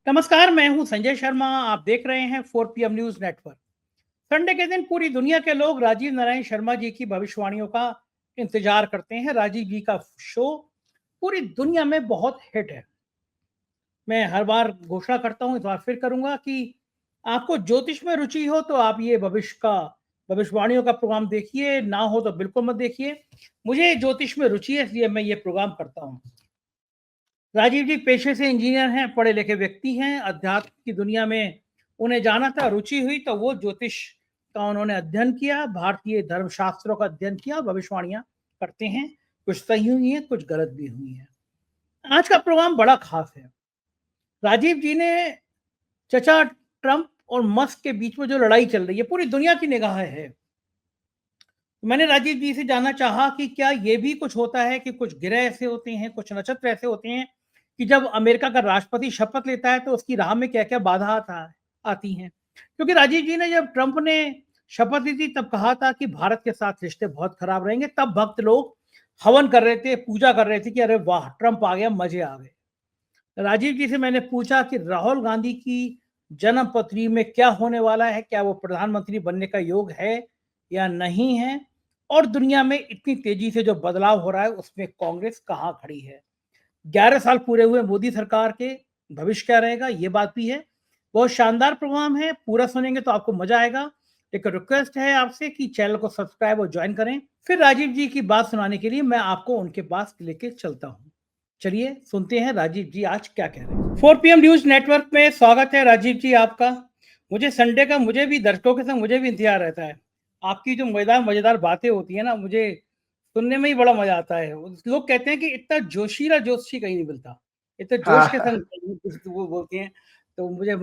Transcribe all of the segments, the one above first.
नमस्कार, मैं हूं संजय शर्मा। आप देख रहे हैं 4 PM न्यूज नेटवर्क। संडे के दिन पूरी दुनिया के लोग राजीव नारायण शर्मा जी की भविष्यवाणियों का इंतजार करते हैं। राजीव जी का शो पूरी दुनिया में बहुत हिट है। मैं हर बार घोषणा करता हूं, इस बार फिर करूंगा कि आपको ज्योतिष में रुचि हो तो आप ये भविष्यवाणियों का प्रोग्राम देखिए, ना हो तो बिल्कुल मत देखिए। मुझे ज्योतिष में रुचि है, इसलिए मैं ये प्रोग्राम करता हूँ। राजीव जी पेशे से इंजीनियर हैं, पढ़े लिखे व्यक्ति हैं। अध्यात्म की दुनिया में उन्हें जाना था, रुचि हुई तो वो ज्योतिष का उन्होंने अध्ययन किया, भारतीय धर्मशास्त्रों का अध्ययन किया, भविष्यवाणियां करते हैं। कुछ सही हुई हैं, कुछ गलत भी हुई हैं। आज का प्रोग्राम बड़ा खास है। राजीव जी ने चचा ट्रंप और मस्क के बीच में जो लड़ाई चल रही है, पूरी दुनिया की निगाह है। मैंने राजीव जी से जानना चाहा कि क्या ये भी कुछ होता है कि कुछ ग्रह ऐसे होते हैं, कुछ नक्षत्र ऐसे होते हैं कि जब अमेरिका का राष्ट्रपति शपथ लेता है तो उसकी राह में क्या क्या बाधा आती हैं। क्योंकि राजीव जी ने जब ट्रंप ने शपथ ली थी तब कहा था कि भारत के साथ रिश्ते बहुत खराब रहेंगे। तब भक्त लोग हवन कर रहे थे, पूजा कर रहे थे कि अरे वाह, ट्रंप आ गया, मजे आ गए। राजीव जी से मैंने पूछा कि राहुल गांधी की जन्म पत्री में क्या होने वाला है, क्या वो प्रधानमंत्री बनने का योग है या नहीं है, और दुनिया में इतनी तेजी से जो बदलाव हो रहा है उसमें कांग्रेस कहाँ खड़ी है। 11 साल पूरे हुए मोदी सरकार के, भविष्य क्या रहेगा, ये बात भी है। बहुत शानदार प्रोग्राम है, पूरा सुनेंगे तो आपको मजा आएगा। एक रिक्वेस्ट है आपसे कि चैनल को सब्सक्राइब और ज्वाइन करें। फिर राजीव जी की बात सुनाने के लिए मैं आपको उनके पास लेके चलता हूँ। चलिए सुनते हैं राजीव जी आज क्या कह रहे हैं। 4 PM न्यूज नेटवर्क में स्वागत है राजीव जी आपका। मुझे संडे का, मुझे भी दर्शकों के संग मुझे भी इंतजार रहता है। आपकी जो मजेदार मजेदार बातें होती है ना, मुझे सुनने में ही बड़ा मजा आता है। लोग कहते हैं कि इतना जोशीला जोशी कहीं नहीं मिलता, इतने जोश के हाँ। संग वो बोलते हैं। तो मुझे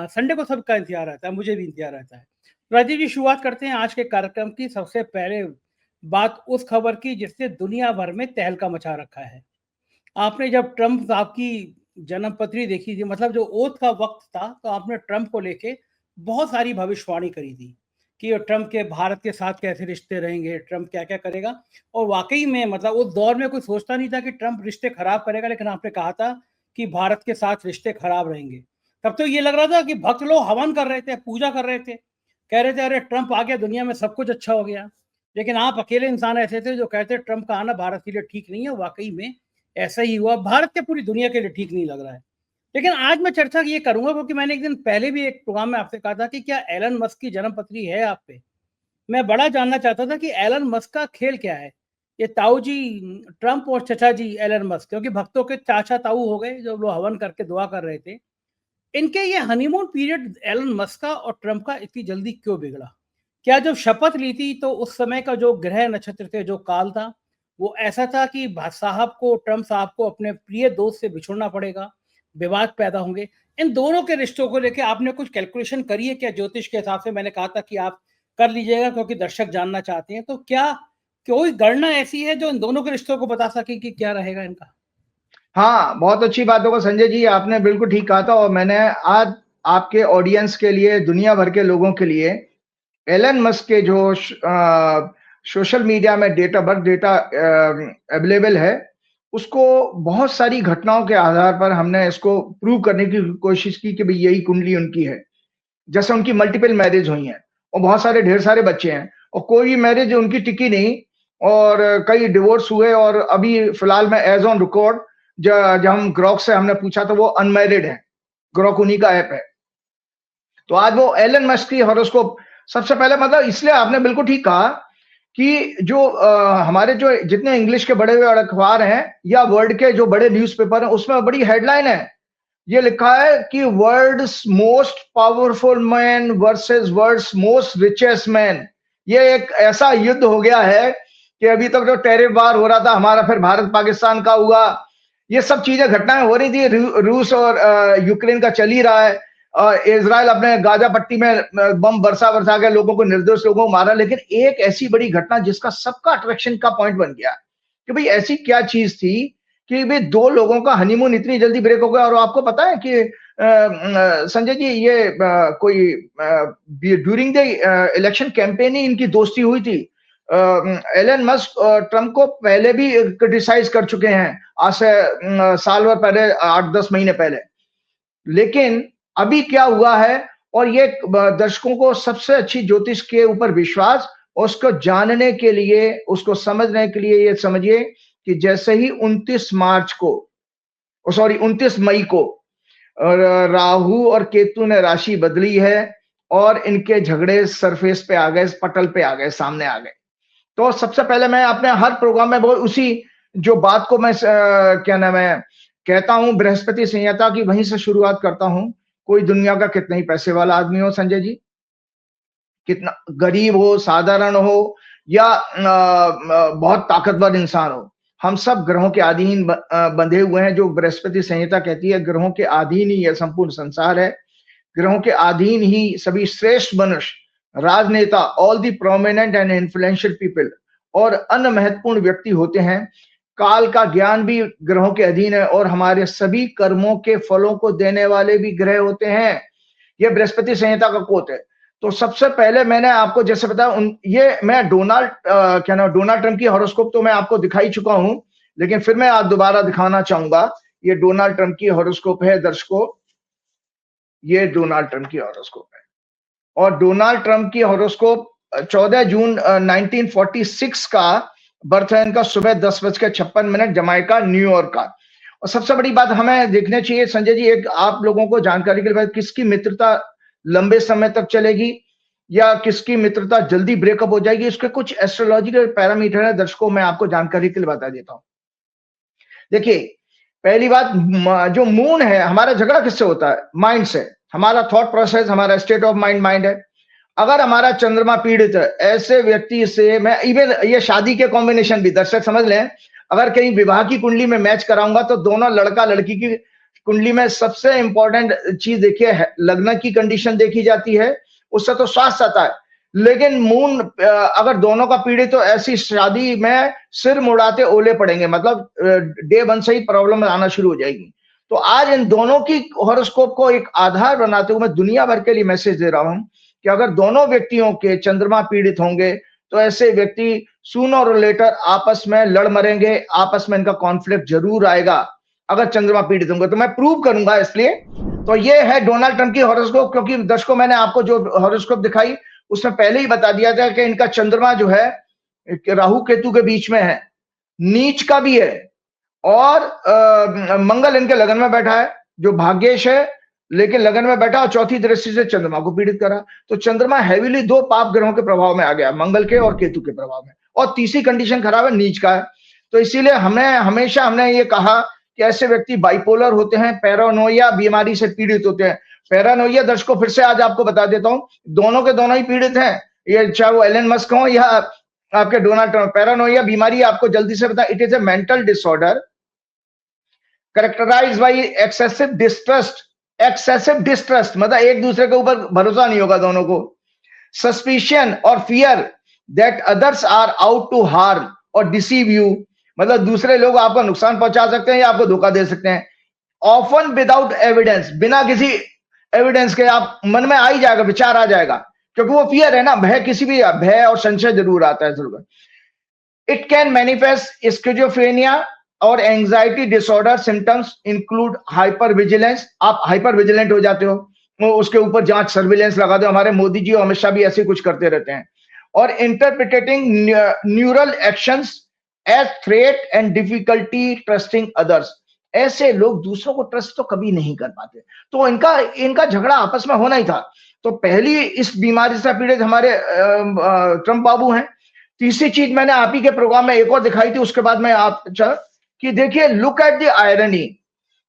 संडे को सबका इंतजार रहता है, मुझे भी इंतजार रहता है। राजीव जी, शुरुआत करते हैं आज के कार्यक्रम की। सबसे पहले बात उस खबर की जिसने दुनिया भर में तहलका मचा रखा है। आपने जब ट्रंप साहब की जन्मपत्री देखी थी, मतलब जो ओथ का वक्त था, तो आपने ट्रंप को लेके बहुत सारी भविष्यवाणी करी थी कि ट्रंप के भारत के साथ कैसे रिश्ते रहेंगे, ट्रंप क्या क्या करेगा। और वाकई में मतलब उस दौर में कोई सोचता नहीं था कि ट्रंप रिश्ते खराब करेगा, लेकिन आपने कहा था कि भारत के साथ रिश्ते खराब रहेंगे। तब तो ये लग रहा था कि भक्त लोग हवन कर रहे थे, पूजा कर रहे थे, कह रहे थे अरे ट्रंप आ गया, दुनिया में सब कुछ अच्छा हो गया। लेकिन आप अकेले इंसान ऐसे थे जो कहते ट्रंप का आना भारत के लिए ठीक नहीं है। वाकई में ऐसा ही हुआ, भारत के पूरी दुनिया के लिए ठीक नहीं लग रहा है। लेकिन आज मैं चर्चा ये करूंगा क्योंकि मैंने एक दिन पहले भी एक प्रोग्राम में आपसे कहा था कि क्या एलन मस्क की जन्मपत्री है आप पे। मैं बड़ा जानना चाहता था कि एलन मस्क का खेल क्या है। ये ताऊ जी ट्रंप और चचा जी एलन मस्क, क्योंकि भक्तों के चाचा ताऊ हो गए जो लोग हवन करके दुआ कर रहे थे, इनके ये हनीमून पीरियड एलन मस्क का और ट्रंप का इतनी जल्दी क्यों बिगड़ा। क्या जब शपथ ली थी तो उस समय का जो ग्रह नक्षत्र थे, जो काल था, वो ऐसा था कि साहब को, ट्रंप साहब को अपने प्रिय दोस्त से बिछुड़ना पड़ेगा, विवाद पैदा होंगे। इन दोनों के रिश्तों को लेकर आपने कुछ कैलकुलेशन करी है क्या ज्योतिष के हिसाब से? मैंने कहा था कि आप कर लीजिएगा क्योंकि दर्शक जानना चाहते हैं। तो क्या कोई गणना ऐसी है जो इन दोनों के रिश्तों को बता सके कि क्या रहेगा इनका? हाँ, बहुत अच्छी बात होगा संजय जी, आपने बिल्कुल ठीक कहा था। और मैंने आज आपके ऑडियंस के लिए, दुनिया भर के लोगों के लिए एलन मस्क के जो सोशल मीडिया में date of birth data available है, उसको बहुत सारी घटनाओं के आधार पर हमने इसको प्रूव करने की कोशिश की कि भाई यही कुंडली उनकी है। जैसे उनकी मल्टीपल मैरिज हुई हैं और बहुत सारे ढेर सारे बच्चे हैं और कोई मैरिज उनकी टिकी नहीं और कई डिवोर्स हुए। और अभी फिलहाल में एज ऑन रिकॉर्ड जब हम ग्रॉक से हमने पूछा तो वो अनमैरिड है। ग्रॉक उन्हीं का ऐप है। तो आज वो एलन मस्क की हॉरोस्कोप सबसे पहले, मतलब इसलिए आपने बिल्कुल ठीक कहा कि जो हमारे जो जितने इंग्लिश के बड़े बड़े अखबार हैं या वर्ल्ड के जो बड़े न्यूज़पेपर हैं, उसमें बड़ी हेडलाइन है, ये लिखा है कि world's most powerful man versus world's most richest man. ये एक ऐसा युद्ध हो गया है कि अभी तक जो टैरिफ वार हो रहा था हमारा, फिर भारत पाकिस्तान का हुआ, ये सब चीजें घटनाएं हो रही थी। रूस और यूक्रेन का चल ही रहा है। इजराइल अपने गाजा पट्टी में बम बरसा बरसा के लोगों को, निर्दोष लोगों को मारा। लेकिन एक ऐसी बड़ी घटना जिसका सबका अट्रैक्शन का पॉइंट बन गया कि भाई ऐसी क्या चीज थी कि भाई दो लोगों का हनीमून इतनी जल्दी ब्रेक हो गया। और आपको पता है कि संजय जी, ये कोई ड्यूरिंग द इलेक्शन कैंपेन ही इनकी दोस्ती हुई थी। एलन मस्क ट्रंप को पहले भी क्रिटिसाइज कर चुके हैं, आज से साल भर पहले, 8-10 महीने पहले। लेकिन अभी क्या हुआ है, और ये दर्शकों को सबसे अच्छी ज्योतिष के ऊपर विश्वास, उसको जानने के लिए, उसको समझने के लिए ये समझिए कि जैसे ही 29 मार्च को, सॉरी 29 मई को राहु और केतु ने राशि बदली है और इनके झगड़े सरफेस पे आ गए, पटल पे आ गए, सामने आ गए। तो सबसे पहले मैं अपने हर प्रोग्राम में वो उसी जो बात को मैं क्या नाम है कहता हूं, बृहस्पति संहिता की, वहीं से शुरुआत करता हूं। कोई दुनिया का कितना ही पैसे वाला आदमी हो संजय जी, कितना गरीब हो, साधारण हो, या बहुत ताकतवर इंसान हो, हम सब ग्रहों के अधीन बंधे हुए हैं। जो बृहस्पति संहिता कहती है ग्रहों के अधीन ही यह संपूर्ण संसार है, ग्रहों के अधीन ही सभी श्रेष्ठ मनुष्य, राजनेता, all the prominent and influential people और अन्य महत्वपूर्ण व्यक्ति होते हैं। काल का ज्ञान भी ग्रहों के अधीन है और हमारे सभी कर्मों के फलों को देने वाले भी ग्रह होते हैं। यह बृहस्पति संहिता का कोट है। तो सबसे पहले मैंने आपको जैसे बताया, ये मैं डोनाल्ड ट्रंप की हॉरोस्कोप तो मैं आपको दिखाई चुका हूं, लेकिन फिर मैं आज दोबारा दिखाना चाहूंगा। ये डोनाल्ड ट्रंप की हॉरोस्कोप है दर्शकों, ये डोनाल्ड ट्रंप की हॉरोस्कोप है। और डोनाल्ड ट्रंप की हॉरोस्कोप 14 जून 1946 का बर्थ है इनका, सुबह 10:56 जमाइका, न्यूयॉर्क का। और सबसे बड़ी बात हमें देखना चाहिए संजय जी, एक आप लोगों को जानकारी के लिए, किसकी मित्रता लंबे समय तक चलेगी या किसकी मित्रता जल्दी ब्रेकअप हो जाएगी, इसके कुछ एस्ट्रोलॉजिकल पैरामीटर है दर्शकों, मैं आपको जानकारी के लिए बता देता हूं। देखिए, पहली बात, जो मून है, हमारा झगड़ा किससे होता है? माइंड से। हमारा थॉट प्रोसेस, हमारा स्टेट ऑफ माइंड है। अगर हमारा चंद्रमा पीड़ित है, ऐसे व्यक्ति से मैं इवन ये शादी के कॉम्बिनेशन भी दर्शक समझ लें, अगर कहीं विवाह की कुंडली में मैच कराऊंगा तो दोनों लड़का लड़की की कुंडली में सबसे इंपॉर्टेंट चीज देखिए, लग्न की कंडीशन देखी जाती है, उससे तो स्वास्थ्य आता है। लेकिन मून अगर दोनों का पीड़ित तो ऐसी शादी में सिर मुड़ाते ओले पड़ेंगे, मतलब डे 1 से ही प्रॉब्लम आना शुरू हो जाएगी। तो आज इन दोनों की हॉरोस्कोप को एक आधार बनाते हुए मैं दुनिया भर के लिए मैसेज दे रहा हूं कि अगर दोनों व्यक्तियों के चंद्रमा पीड़ित होंगे तो ऐसे व्यक्ति सूनर और लेटर आपस में लड़ मरेंगे, आपस में इनका कॉन्फ्लिक्ट जरूर आएगा अगर चंद्रमा पीड़ित होंगे। तो मैं प्रूव करूंगा इसलिए। तो ये है डोनाल्ड ट्रंप की हॉरोस्कोप, क्योंकि दर्शकों मैंने आपको जो हॉरोस्कोप दिखाई उसमें पहले ही बता दिया था कि इनका चंद्रमा जो है राहु केतु के बीच में है, नीच का भी है, और मंगल इनके लगन में बैठा है जो भाग्येश है, लेकिन लगन में बैठा और चौथी दृष्टि से चंद्रमा को पीड़ित करा। तो चंद्रमा हैवीली 2 पाप ग्रहों के प्रभाव में आ गया, मंगल के और केतु के प्रभाव में, और तीसरी कंडीशन खराब है, नीच का है। तो इसीलिए हमने ये कहा कि ऐसे व्यक्ति बाइपोलर होते हैं, पैरानोइया बीमारी से पीड़ित होते हैं। पैरानोइया दर्शकों फिर से आज आपको बता देता हूं, दोनों के दोनों ही पीड़ित हैं, ये चाहे वो एलन मस्क हो या आपके डोनाल्ड ट्रंप। पैरानोइया बीमारी आपको जल्दी से बता, it is a mental disorder characterized by excessive distrust, मतलब एक दूसरे के ऊपर भरोसा नहीं होगा दोनों को, सस्पिशन और fear that others are out to harm और डिसीव यू, मतलब दूसरे लोग आपको नुकसान पहुंचा सकते हैं या आपको धोखा दे सकते हैं। ऑफन विदाउट एविडेंस, बिना किसी एविडेंस के आप मन में आ ही जाएगा, विचार आ जाएगा, क्योंकि वो फियर है ना, भय, किसी भी भय और संशय जरूर आता है जरूर। इट कैन मैनिफेस्ट स्किज़ोफ्रेनिया और anxiety disorder, symptoms include hyper vigilance, आप हाइपर विजिलेंट हो जाते हो, उसके ऊपर जांच सर्विलेंस लगा दो, हमारे मोदी जी और अमित शाह भी ऐसे कुछ करते रहते हैं। और interpreting neural actions as threat and difficulty trusting others, ऐसे लोग दूसरों को ट्रस्ट तो कभी नहीं कर पाते। तो इनका झगड़ा आपस में होना ही था। तो पहली इस बीमारी से पीड़ित हमारे ट्रंप बाबू हैं। तीसरी चीज मैंने आप ही के प्रोग्राम में एक और दिखाई थी, उसके बाद मैं आप कि देखिए, लुक एट द आयरनी,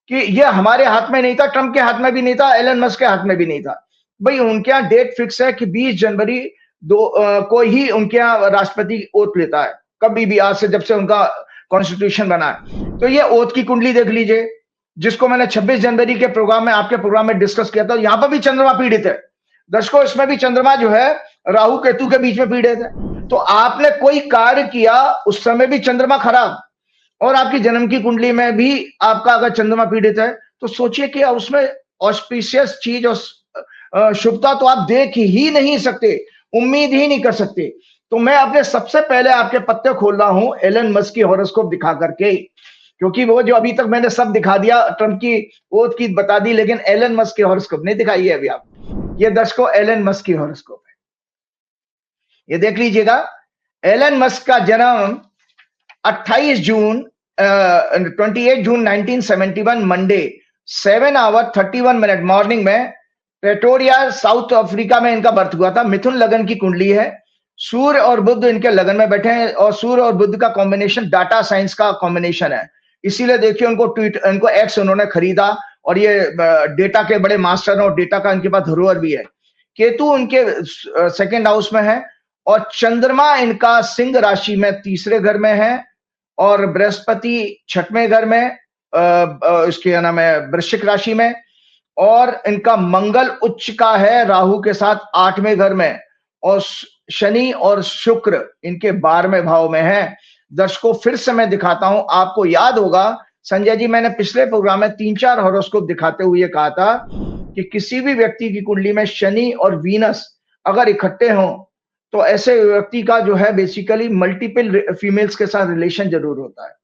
कि ये हमारे हाथ में नहीं था, ट्रंप के हाथ में भी नहीं था, एलन मस्क के हाथ में भी नहीं था। भाई उनके यहाँ डेट फिक्स है कि 20 जनवरी को ही उनके यहाँ राष्ट्रपति ओथ लेता है, कभी भी, आज से जब से उनका कॉन्स्टिट्यूशन बना है। तो ये ओथ की कुंडली देख लीजिए, जिसको मैंने 26 जनवरी के प्रोग्राम में, आपके प्रोग्राम में डिस्कस किया था। यहाँ पर भी चंद्रमा पीड़ित है दर्शकों, इसमें भी चंद्रमा जो है राहु केतु के बीच में पीड़ित है। तो आपने कोई कार्य किया उस समय भी चंद्रमा खराब, और आपकी जन्म की कुंडली में भी आपका अगर चंद्रमा पीड़ित है तो सोचिए कि उसमें ऑस्पिशियस चीज और शुभता तो आप देख ही नहीं सकते, उम्मीद ही नहीं कर सकते। तो मैं अपने सबसे पहले आपके पत्ते खोल रहा हूं एलन मस्क की हॉरोस्कोप दिखा करके, क्योंकि वो जो अभी तक मैंने सब दिखा दिया, ट्रम्प की ओथ की बता दी, लेकिन एलन मस्क की हॉरोस्कोप नहीं दिखाई है अभी आप। ये दर्शकों एलन मस्क की हॉरोस्कोप है, ये देख लीजिएगा। एलन मस्क का जन्म 28 जून 28 जून 1971 मंडे 7:31 मॉर्निंग में प्रेटोरिया साउथ अफ्रीका में इनका बर्थ हुआ था। मिथुन लगन की कुंडली है, सूर्य और बुध इनके लगन में बैठे हैं, और सूर्य और बुध का कॉम्बिनेशन डाटा साइंस का कॉम्बिनेशन है, इसीलिए देखिए इनको एक्स उन्होंने खरीदा, और ये डेटा के बड़े मास्टर हैं, और डेटा का इनके पास धरोहर भी है। केतु उनके सेकेंड हाउस में है, और चंद्रमा इनका सिंह राशि में तीसरे घर में है, और बृहस्पति छठवें घर में, इसके क्या नाम है, वृश्चिक राशि में, और इनका मंगल उच्च का है राहु के साथ 8वें घर में, और शनि और शुक्र इनके 12वें भाव में है। दर्शकों फिर से मैं दिखाता हूं, आपको याद होगा संजय जी, मैंने पिछले प्रोग्राम में 3-4 हॉरोस्कोप दिखाते हुए कहा था कि किसी भी व्यक्ति की कुंडली में शनि और वीनस अगर इकट्ठे हों तो ऐसे व्यक्ति का जो है बेसिकली मल्टीपल फीमेल्स के साथ रिलेशन जरूर होता है।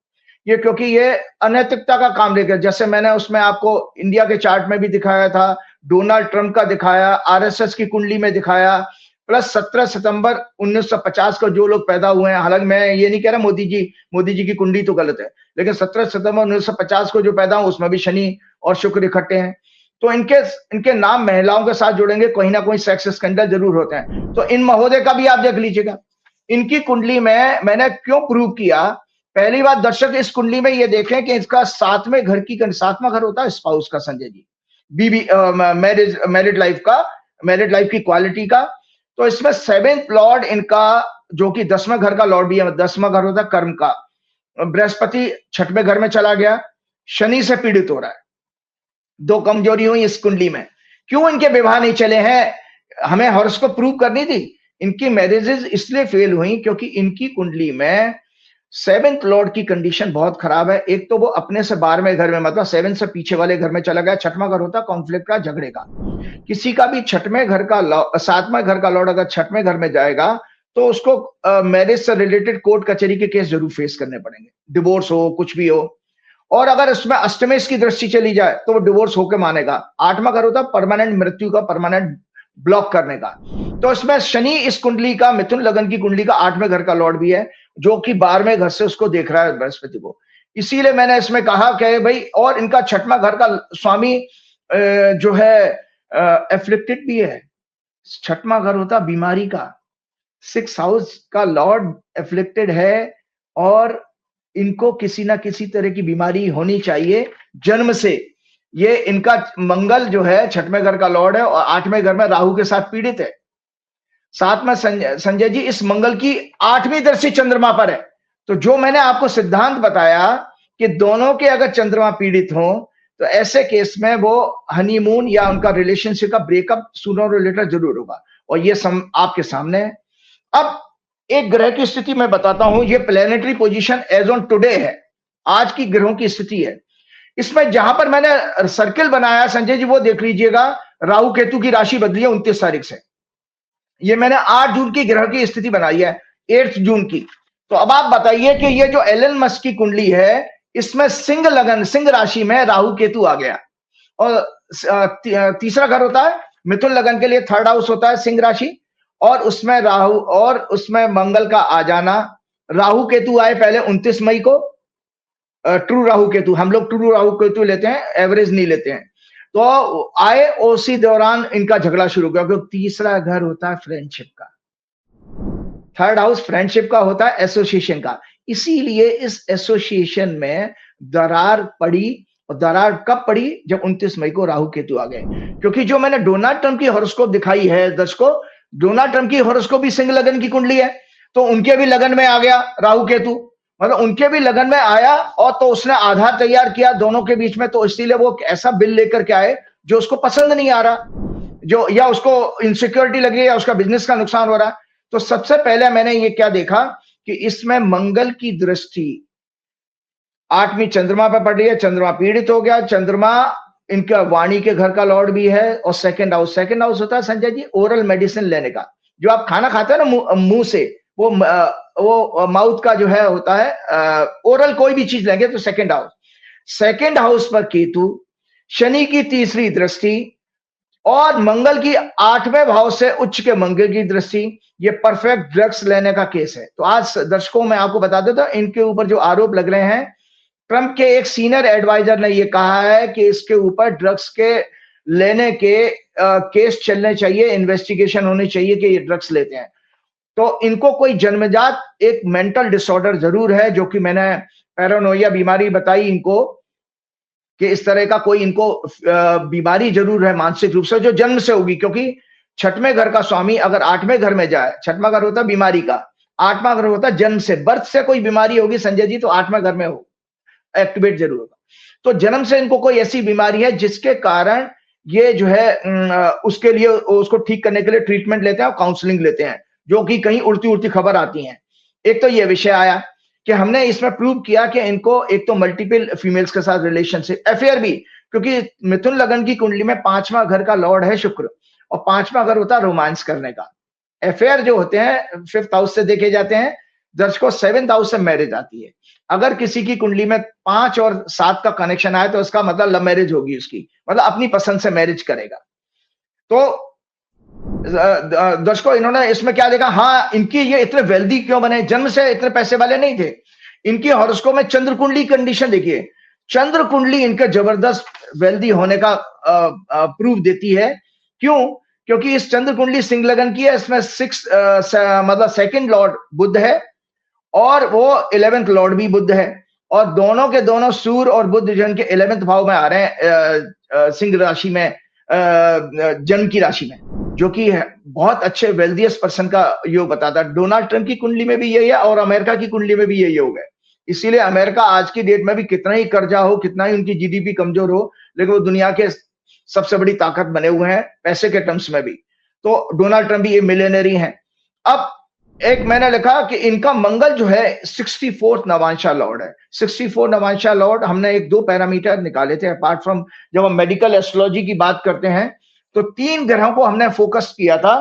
ये क्योंकि ये अनैतिकता का काम लेकर, जैसे मैंने उसमें आपको इंडिया के चार्ट में भी दिखाया था, डोनाल्ड ट्रंप का दिखाया, आरएसएस की कुंडली में दिखाया, प्लस 17 सितंबर 1950 को जो लोग पैदा हुए हैं, हालांकि मैं ये नहीं कह रहा मोदी जी की कुंडली तो गलत है, लेकिन 17 सितंबर 1950 को जो पैदा हुए उसमें भी शनि और शुक्र इकट्ठे हैं, तो इनके नाम महिलाओं के साथ जुड़ेंगे, कहीं ना कहीं सेक्स स्कैंडल जरूर होते हैं। तो इन महोदय का भी आप देख लीजिएगा, इनकी कुंडली में मैंने क्यों प्रूव किया। पहली बात दर्शक इस कुंडली में ये देखें कि इसका 7वें घर होता है स्पाउस का, संजय जी, बीबी मैरिड लाइफ की क्वालिटी का। तो इसमें 7th लॉर्ड इनका जो कि 10वें घर का लॉर्ड भी है, 10वां घर होता है कर्म का, बृहस्पति 6वें घर में चला गया, शनि से पीड़ित हो रहा है। 2 कमजोरी हुई इस कुंडली में। क्यों इनके विवाह नहीं चले हैं, हमें हॉरोस्कोप प्रूव करनी थी। इनकी मैरिजेस इसलिए फेल हुई क्योंकि इनकी कुंडली में 7th लॉर्ड की कंडीशन बहुत खराब है। एक तो वो अपने से 12वें घर में, मतलब 7 से पीछे वाले घर में चला गया। 6वां घर होता है कॉन्फ्लिक्ट का, झगड़े का। किसी का भी 7वें घर का लॉर्ड अगर 6वें घर में जाएगा तो उसको मैरिज से रिलेटेड कोर्ट कचहरी के केस जरूर फेस करने पड़ेंगे, डिवोर्स हो, कुछ भी हो। और अगर उसमें अष्टमेश की दृष्टि चली जाए तो वो डिवोर्स होकर मानेगा। 8वां घर होता है परमानेंट मृत्यु का, परमानेंट ब्लॉक करने का। तो इसमें शनि इस कुंडली का, मिथुन लगन की कुंडली का 8वें घर का लॉर्ड भी है, जो कि 12वें घर से उसको देख रहा है बृहस्पति को। इसीलिए मैंने इसमें कहा कि भाई, और इनका 6वां घर का स्वामी जो है एफ्लिक्टेड भी है। 6वां घर होता बीमारी का, 6th हाउस का लॉर्ड एफ्लिक्टेड है, और इनको किसी ना किसी तरह की बीमारी होनी चाहिए जन्म से। ये इनका मंगल जो है 6वें घर का लॉर्ड है, और 8वें घर में राहु के साथ पीड़ित है। साथ में संजय जी इस मंगल की 8वीं दृष्टि चंद्रमा पर है। तो जो मैंने आपको सिद्धांत बताया कि दोनों के अगर चंद्रमा पीड़ित हो तो ऐसे केस में वो हनीमून या उनका रिलेशनशिप का ब्रेकअप सूनर और लेटर जरूर होगा, और ये आपके सामने है। अब एक ग्रह की स्थिति मैं बताता हूं, ये planetary position as on today है, आज की ग्रहों की स्थिति है। इसमें जहां पर मैंने सर्किल बनाया संजय जी, वो देख लीजिएगा, राहु केतु की राशि बदली है 29 तारीख से। ये मैंने 8 जून की ग्रह की स्थिति बनाई है, 8 जून की। तो अब आप बताइए कि ये जो एलन मस्क की कुंडली है, इसमें सिंह राशि में राहु केतु आ गया, और तीसरा घर होता है मिथुन लगन के लिए 3rd हाउस होता है सिंह राशि, और उसमें राहु और उसमें मंगल का आ जाना। राहु केतु आए पहले 29 मई को, ट्रू राहु केतु, हम लोग ट्रू राहु केतु लेते हैं, एवरेज नहीं लेते हैं। तो आए, उसी दौरान इनका झगड़ा शुरू हो गया, क्योंकि तीसरा घर होता है फ्रेंडशिप का, 3rd हाउस फ्रेंडशिप का होता है, एसोसिएशन का। इसीलिए इस एसोसिएशन में दरार पड़ी, और दरार कब पड़ी, जब 29 मई को राहु केतु आ गए। क्योंकि जो मैंने डोनाल्ड ट्रंप की हॉरोस्कोप दिखाई है दर्शकों, डोनाल्ड ट्रंप की हॉरोस्कोप भी सिंह लगन की कुंडली है, तो उनके भी लगन में आ गया राहु केतु, मतलब उनके भी लगन में आया, और तो उसने आधार तैयार किया दोनों के बीच में। तो इसीलिए वो ऐसा बिल लेकर के आए जो उसको पसंद नहीं आ रहा, जो या उसको इनसिक्योरिटी लग रही है, या उसका बिजनेस का नुकसान हो रहा है। तो सबसे पहले मैंने ये क्या देखा कि इसमें मंगल की दृष्टि 8वीं चंद्रमा पर पड़ रही है, चंद्रमा पीड़ित हो गया। चंद्रमा इनका वाणी के घर का लॉर्ड भी है, और सेकंड हाउस होता है संजय जी ओरल मेडिसिन लेने का, जो आप खाना खाते हैं ना मुंह से, वो माउथ का जो है होता है, ओरल कोई भी चीज लेंगे तो सेकंड हाउस पर केतु, शनि की तीसरी दृष्टि और मंगल की 8वें भाव से उच्च के मंगल की दृष्टि, ये परफेक्ट ड्रग्स लेने का केस है। तो आज दर्शकों मैं आपको बता देता हूं, इनके ऊपर जो आरोप लग रहे हैं, ट्रंप के एक सीनियर एडवाइजर ने ये कहा है कि इसके ऊपर ड्रग्स के लेने के केस चलने चाहिए, इन्वेस्टिगेशन होनी चाहिए कि ये ड्रग्स लेते हैं। तो इनको कोई जन्मजात एक मेंटल डिसऑर्डर जरूर है, जो कि मैंने पैरानोइया बीमारी बताई इनको, कि इस तरह का कोई इनको बीमारी जरूर है मानसिक रूप से, जो जन्म से होगी। क्योंकि छठवें घर का स्वामी अगर 8वें घर में जाए, छठवां घर होता है बीमारी का, 8वां घर होता है जन्म से, बर्थ से कोई बीमारी होगी संजय जी तो 8वें घर में हो एक्टिवेट जरूर होगा। तो जन्म से इनको कोई ऐसी बीमारी है जिसके कारण ये जो है उसके लिए, उसको ठीक करने के लिए ट्रीटमेंट लेते हैं और काउंसलिंग लेते हैं, जो कि कहीं उल्टी उल्टी खबर आती है। एक तो ये विषय आया कि हमने इसमें प्रूव किया कि इनको एक तो मल्टीपल फीमेल्स के साथ रिलेशनशिप, अफेयर भी, क्योंकि मिथुन लगन की कुंडली में 5वां घर का लॉर्ड है शुक्र, और 5वां घर होता है रोमांस करने का। अफेयर जो होते हैं 5th हाउस से देखे जाते हैं दर्शकों, 7th हाउस से मैरिज आती है। अगर किसी की कुंडली में 5 और 7 का कनेक्शन आया तो उसका मतलब लव मैरिज होगी उसकी, मतलब अपनी पसंद से मैरिज करेगा। तो दर्शकों इन्होंने इसमें क्या देखा, हाँ इनकी ये इतने वेल्दी क्यों बने, जन्म से इतने पैसे वाले नहीं थे। इनकी हॉरोस्कोप में चंद्र कुंडली कंडीशन देखिए, चंद्र कुंडली इनके जबरदस्त वेल्दी होने का प्रूफ देती है। क्यों? क्योंकि इस चंद्र कुंडली सिंह लगन की है, इसमें 6 मतलब 2nd लॉर्ड बुध है और वो 11th लॉर्ड भी बुध है, और दोनों के दोनों सूर्य और बुध जन के 11th भाव में आ रहे हैं सिंह राशि में, जन्म की राशि में, जो कि बहुत अच्छे वेल्दियस्ट पर्सन का योग बताता है। डोनाल्ड ट्रंप की कुंडली में भी यही है और अमेरिका की कुंडली में भी यही योग है। इसीलिए अमेरिका आज की डेट में भी कितना ही कर्जा हो, कितना ही उनकी जीडीपी कमजोर हो, लेकिन वो दुनिया के सबसे बड़ी ताकत बने हुए हैं पैसे के टर्म्स में भी। तो डोनाल्ड ट्रंप भी ये मिलियनरी हैं। अब एक मैंने लिखा कि इनका मंगल जो है 64th नवांशा लॉर्ड है। 64 नवांशा लॉर्ड, हमने 1-2 पैरामीटर निकाले थे अपार्ट फ्रॉम, जब हम मेडिकल एस्ट्रोलॉजी की बात करते हैं तो 3 ग्रहों को हमने फोकस किया था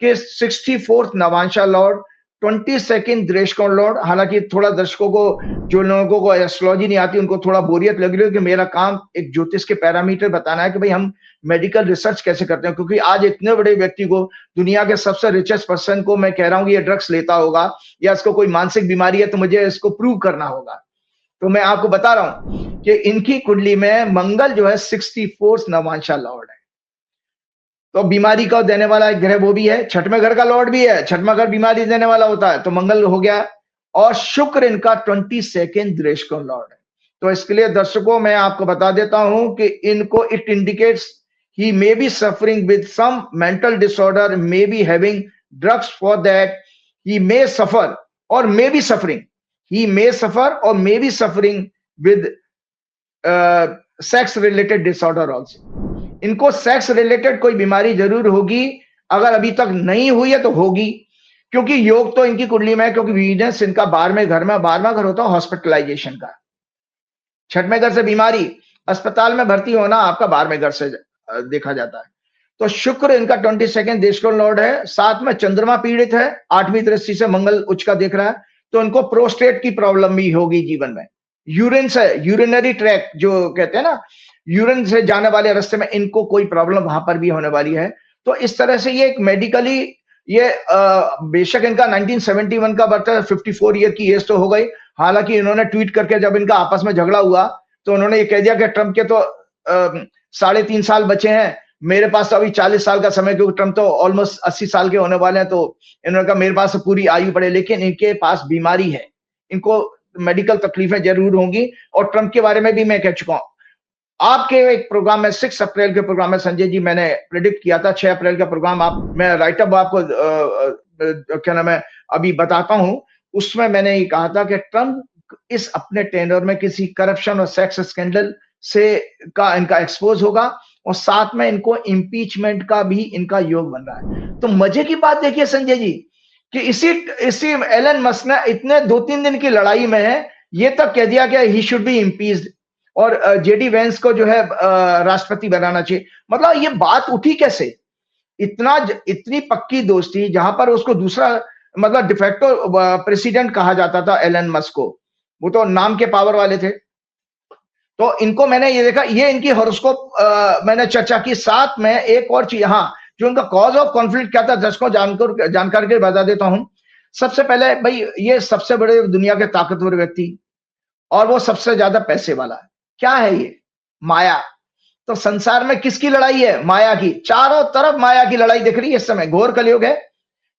कि 64th नवांशा लॉर्ड, 22nd दृष्टिकोण लॉर्ड। हालांकि थोड़ा दर्शकों को, जो लोगों को एस्ट्रोलॉजी नहीं आती, उनको थोड़ा बोरियत लग रही है कि मेरा काम एक ज्योतिष के पैरामीटर बताना है कि भाई हम मेडिकल रिसर्च कैसे करते हैं, क्योंकि आज इतने बड़े व्यक्ति को, दुनिया के सबसे रिचेस्ट पर्सन को मैं कह रहा हूं कि ये ड्रग्स लेता होगा या इसको कोई मानसिक बीमारी है, तो मुझे इसको प्रूव करना होगा। तो मैं आपको बता रहा हूं कि इनकी कुंडली में मंगल जो है 64th नवांशा लॉर्ड है। तो बीमारी का देने वाला एक ग्रह वो भी है, 6वें घर का लॉर्ड भी है, 6वां घर बीमारी देने वाला होता है, तो मंगल हो गया। और शुक्र इनका 22nd दृष्टिकोण लॉर्ड है। तो इसके लिए दर्शकों मैं आपको बता देता हूं कि इनको it indicates he may be suffering with some mental disorder, may be having drugs for that, he may suffer or may be suffering, he may suffer or may be suffering with sex related disorder also. इनको sex related कोई बीमारी जरूर होगी, अगर अभी तक नहीं हुई है तो होगी, क्योंकि योग तो इनकी कुंडली में है, क्योंकि वीनस इनका 12वें घर में, 12वां घर होता है हॉस्पिटलाइजेशन का। 6वें घर से बीमारी, अस्पताल में भर्ती होना आपका 12वें घर से देखा जाता है। तो शुक्र इनका 22nd दृष्टिकोण लॉर्ड है, साथ में चंद्रमा पीड़ित है, 8वीं दृष्टि से मंगल उच्च का देख रहा है, तो इनको प्रोस्टेट की प्रॉब्लम भी होगी जीवन में। यूरिन से, यूरिनरी ट्रैक जो कहते हैं ना, यूरिन से जाने वाले रास्ते में इनको कोई प्रॉब्लम वहां पर भी होने वाली है। तो इस तरह से ये एक मेडिकली, ये बेशक इनका 1971 का बर्थ है, 54 ईयर की एज तो हो गई। हालांकि इन्होंने ट्वीट करके जब इनका आपस में झगड़ा हुआ तो उन्होंने ये कह दिया कि ट्रंप के तो 3.5 साल बचे हैं, मेरे पास तो अभी 40 साल का समय, क्योंकि ट्रंप तो ऑलमोस्ट 80 साल के होने वाले हैं। तो इन्होंने कहा मेरे पास तो पूरी आयु पड़े, लेकिन इनके पास बीमारी है, इनको मेडिकल तकलीफें जरूर होंगी। और ट्रंप के बारे में भी मैं कह चुका हूं आपके एक प्रोग्राम में, 6 अप्रैल के प्रोग्राम में संजय जी मैंने प्रेडिक्ट किया था। 6 अप्रैल का प्रोग्राम मैं राइटअप आपको क्या नाम है अभी बताता हूं। उसमें मैंने ये कहा था कि ट्रंप इस अपने टेन्योर में किसी करप्शन और सेक्स स्कैंडल से का इनका एक्सपोज होगा, और साथ में इनको इम्पीचमेंट का भी इनका योग बन रहा है। तो मजे की बात देखिए संजय जी कि इसी एलन मस्क ने इतने 2-3 दिन की लड़ाई में है ये तक कह दिया कि ही शुड बी इम्पीच्ड, और जेडी वेंस को जो है राष्ट्रपति बनाना चाहिए। मतलब ये बात उठी कैसे? इतनी पक्की दोस्ती, जहां पर उसको दूसरा मतलब डिफेक्टो प्रेसिडेंट कहा जाता था एलन मस्क को, वो तो नाम के पावर वाले थे। तो इनको मैंने ये देखा, ये इनकी हॉरोस्कोप मैंने चर्चा की। साथ में एक और चीज, हाँ, जो उनका कॉज ऑफ कॉन्फ्लिक्ट क्या था, दर्शकों जानकार के बता देता हूं। सबसे पहले भाई, ये सबसे बड़े दुनिया के ताकतवर व्यक्ति और वो सबसे ज्यादा पैसे वाला है। क्या है ये? माया। तो संसार में किसकी लड़ाई है? माया की। चारों तरफ माया की लड़ाई दिख रही है इस समय। घोर कलयुग है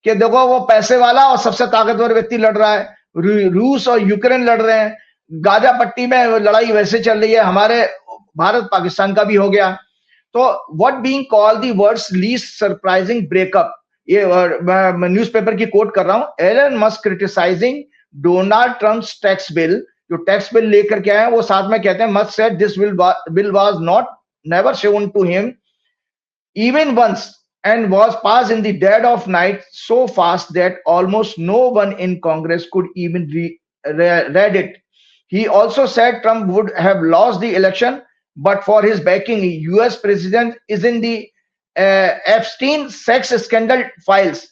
कि देखो, वो पैसे वाला और सबसे ताकतवर व्यक्ति लड़ रहा है। रूस और यूक्रेन लड़ रहे हैं। गाजा पट्टी में लड़ाई वैसे चल रही है। हमारे भारत पाकिस्तान का भी हो गया। तो what being called the words least surprising breakup, ये मैं न्यूज़पेपर की कोट कर रहा हूं। Elon Musk criticizing Donald Trump's tax bill, जो टैक्स बिल लेकर के आए, वो साथ में कहते हैं Musk said this bill was not never shown to him even once and was passed in the dead of night so fast that almost no one in Congress could even read it. He also said Trump would have lost the election, but for his backing, US president is in the Epstein sex scandal files.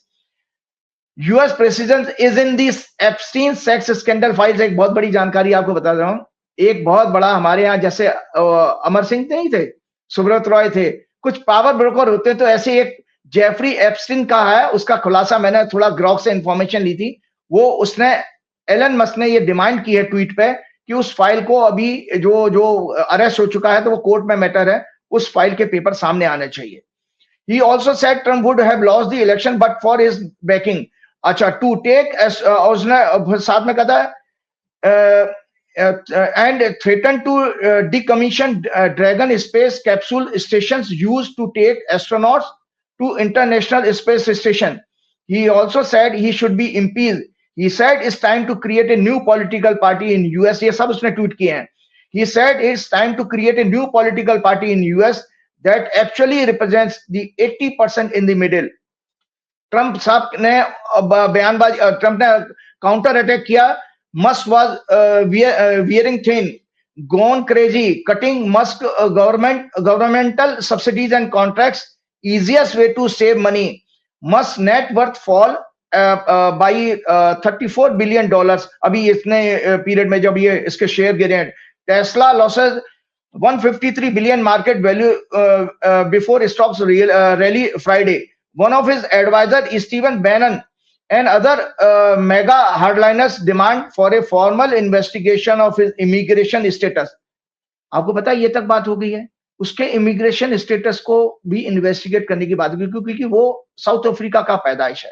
US president is in this Epstein sex scandal files. एक बहुत बड़ी जानकारी आपको बता रहा हूं। एक बहुत बड़ा, हमारे यहाँ जैसे अमर सिंह नहीं थे, सुब्रत रॉय थे, कुछ पावर ब्रोकर होते हैं, तो ऐसे एक जेफरी एप्स्टीन का है, उसका खुलासा मैंने थोड़ा ग्रॉक से इंफॉर्मेशन ली थी। वो उसने, एलन मस्क ने ये डिमांड की है ट्वीट पे कि उस फाइल को, अभी जो अरेस्ट हो चुका है तो वो कोर्ट में मैटर है, उस फाइल के पेपर सामने आने चाहिए। He also said Trump would have lost the election but for his backing. अच्छा, टू टेक, उसने साथ में कहा and threatened to decommission Dragon space capsule stations used to take astronauts to International Space Station. He also said he should be impeached. He said it's time to create a new political party in US. ये सब उसने tweet किए हैं। He said it's time to create a new political party in US that actually represents the 80% in the middle. Trump साहब ने बयानबाजी, Trump ने counter attack किया। Musk was wearing thin, gone crazy, cutting Musk governmental subsidies and contracts, easiest way to save money. Musk net worth fall by $34 billion अभी इतने period में जब ये इसके शेयर गिरे हैं। Tesla losses 153 billion market value before stocks rally Friday. One of his advisors, Stephen Bannon, and other mega hardliners demand for a formal investigation of his immigration status. आपको पता है ये तक बात हो गई है, उसके इमिग्रेशन स्टेटस को भी इन्वेस्टिगेट करने की बात हुई, क्योंकि वो साउथ अफ्रीका का पैदाइश है,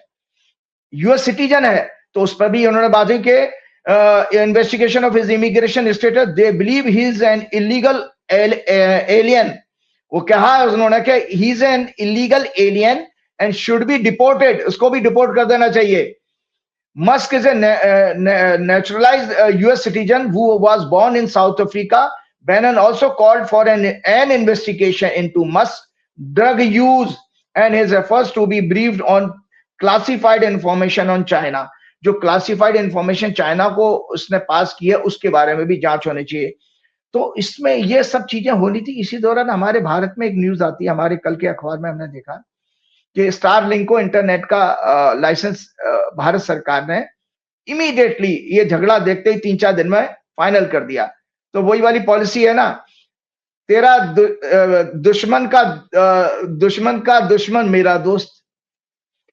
यूएस सिटीजन है, तो उस पर भी उन्होंने बात हुई कि investigation of his immigration status, they believe he is an illegal alien. वो कहा उन्होंने कि he is an illegal alien and should be deported, उसको भी डिपोर्ट कर देना चाहिए। Musk is a naturalized US citizen who was born in South Africa. Bannon also called for an investigation into Musk's drug use and his efforts to be briefed on classified information on China. जो classified information China को उसने पास किया, उसके बारे में भी जांच होनी चाहिए। तो इसमें ये सब चीजें होनी थी। इसी दौरान हमारे भारत में एक न्यूज आती है, हमारे कल के अखबार में हमने देखा कि स्टारलिंक को इंटरनेट का लाइसेंस भारत सरकार ने इमीडिएटली, ये झगड़ा देखते ही 3-4 दिन में फाइनल कर दिया। तो वही वाली पॉलिसी है ना, तेरा दुश्मन का दुश्मन मेरा दोस्त,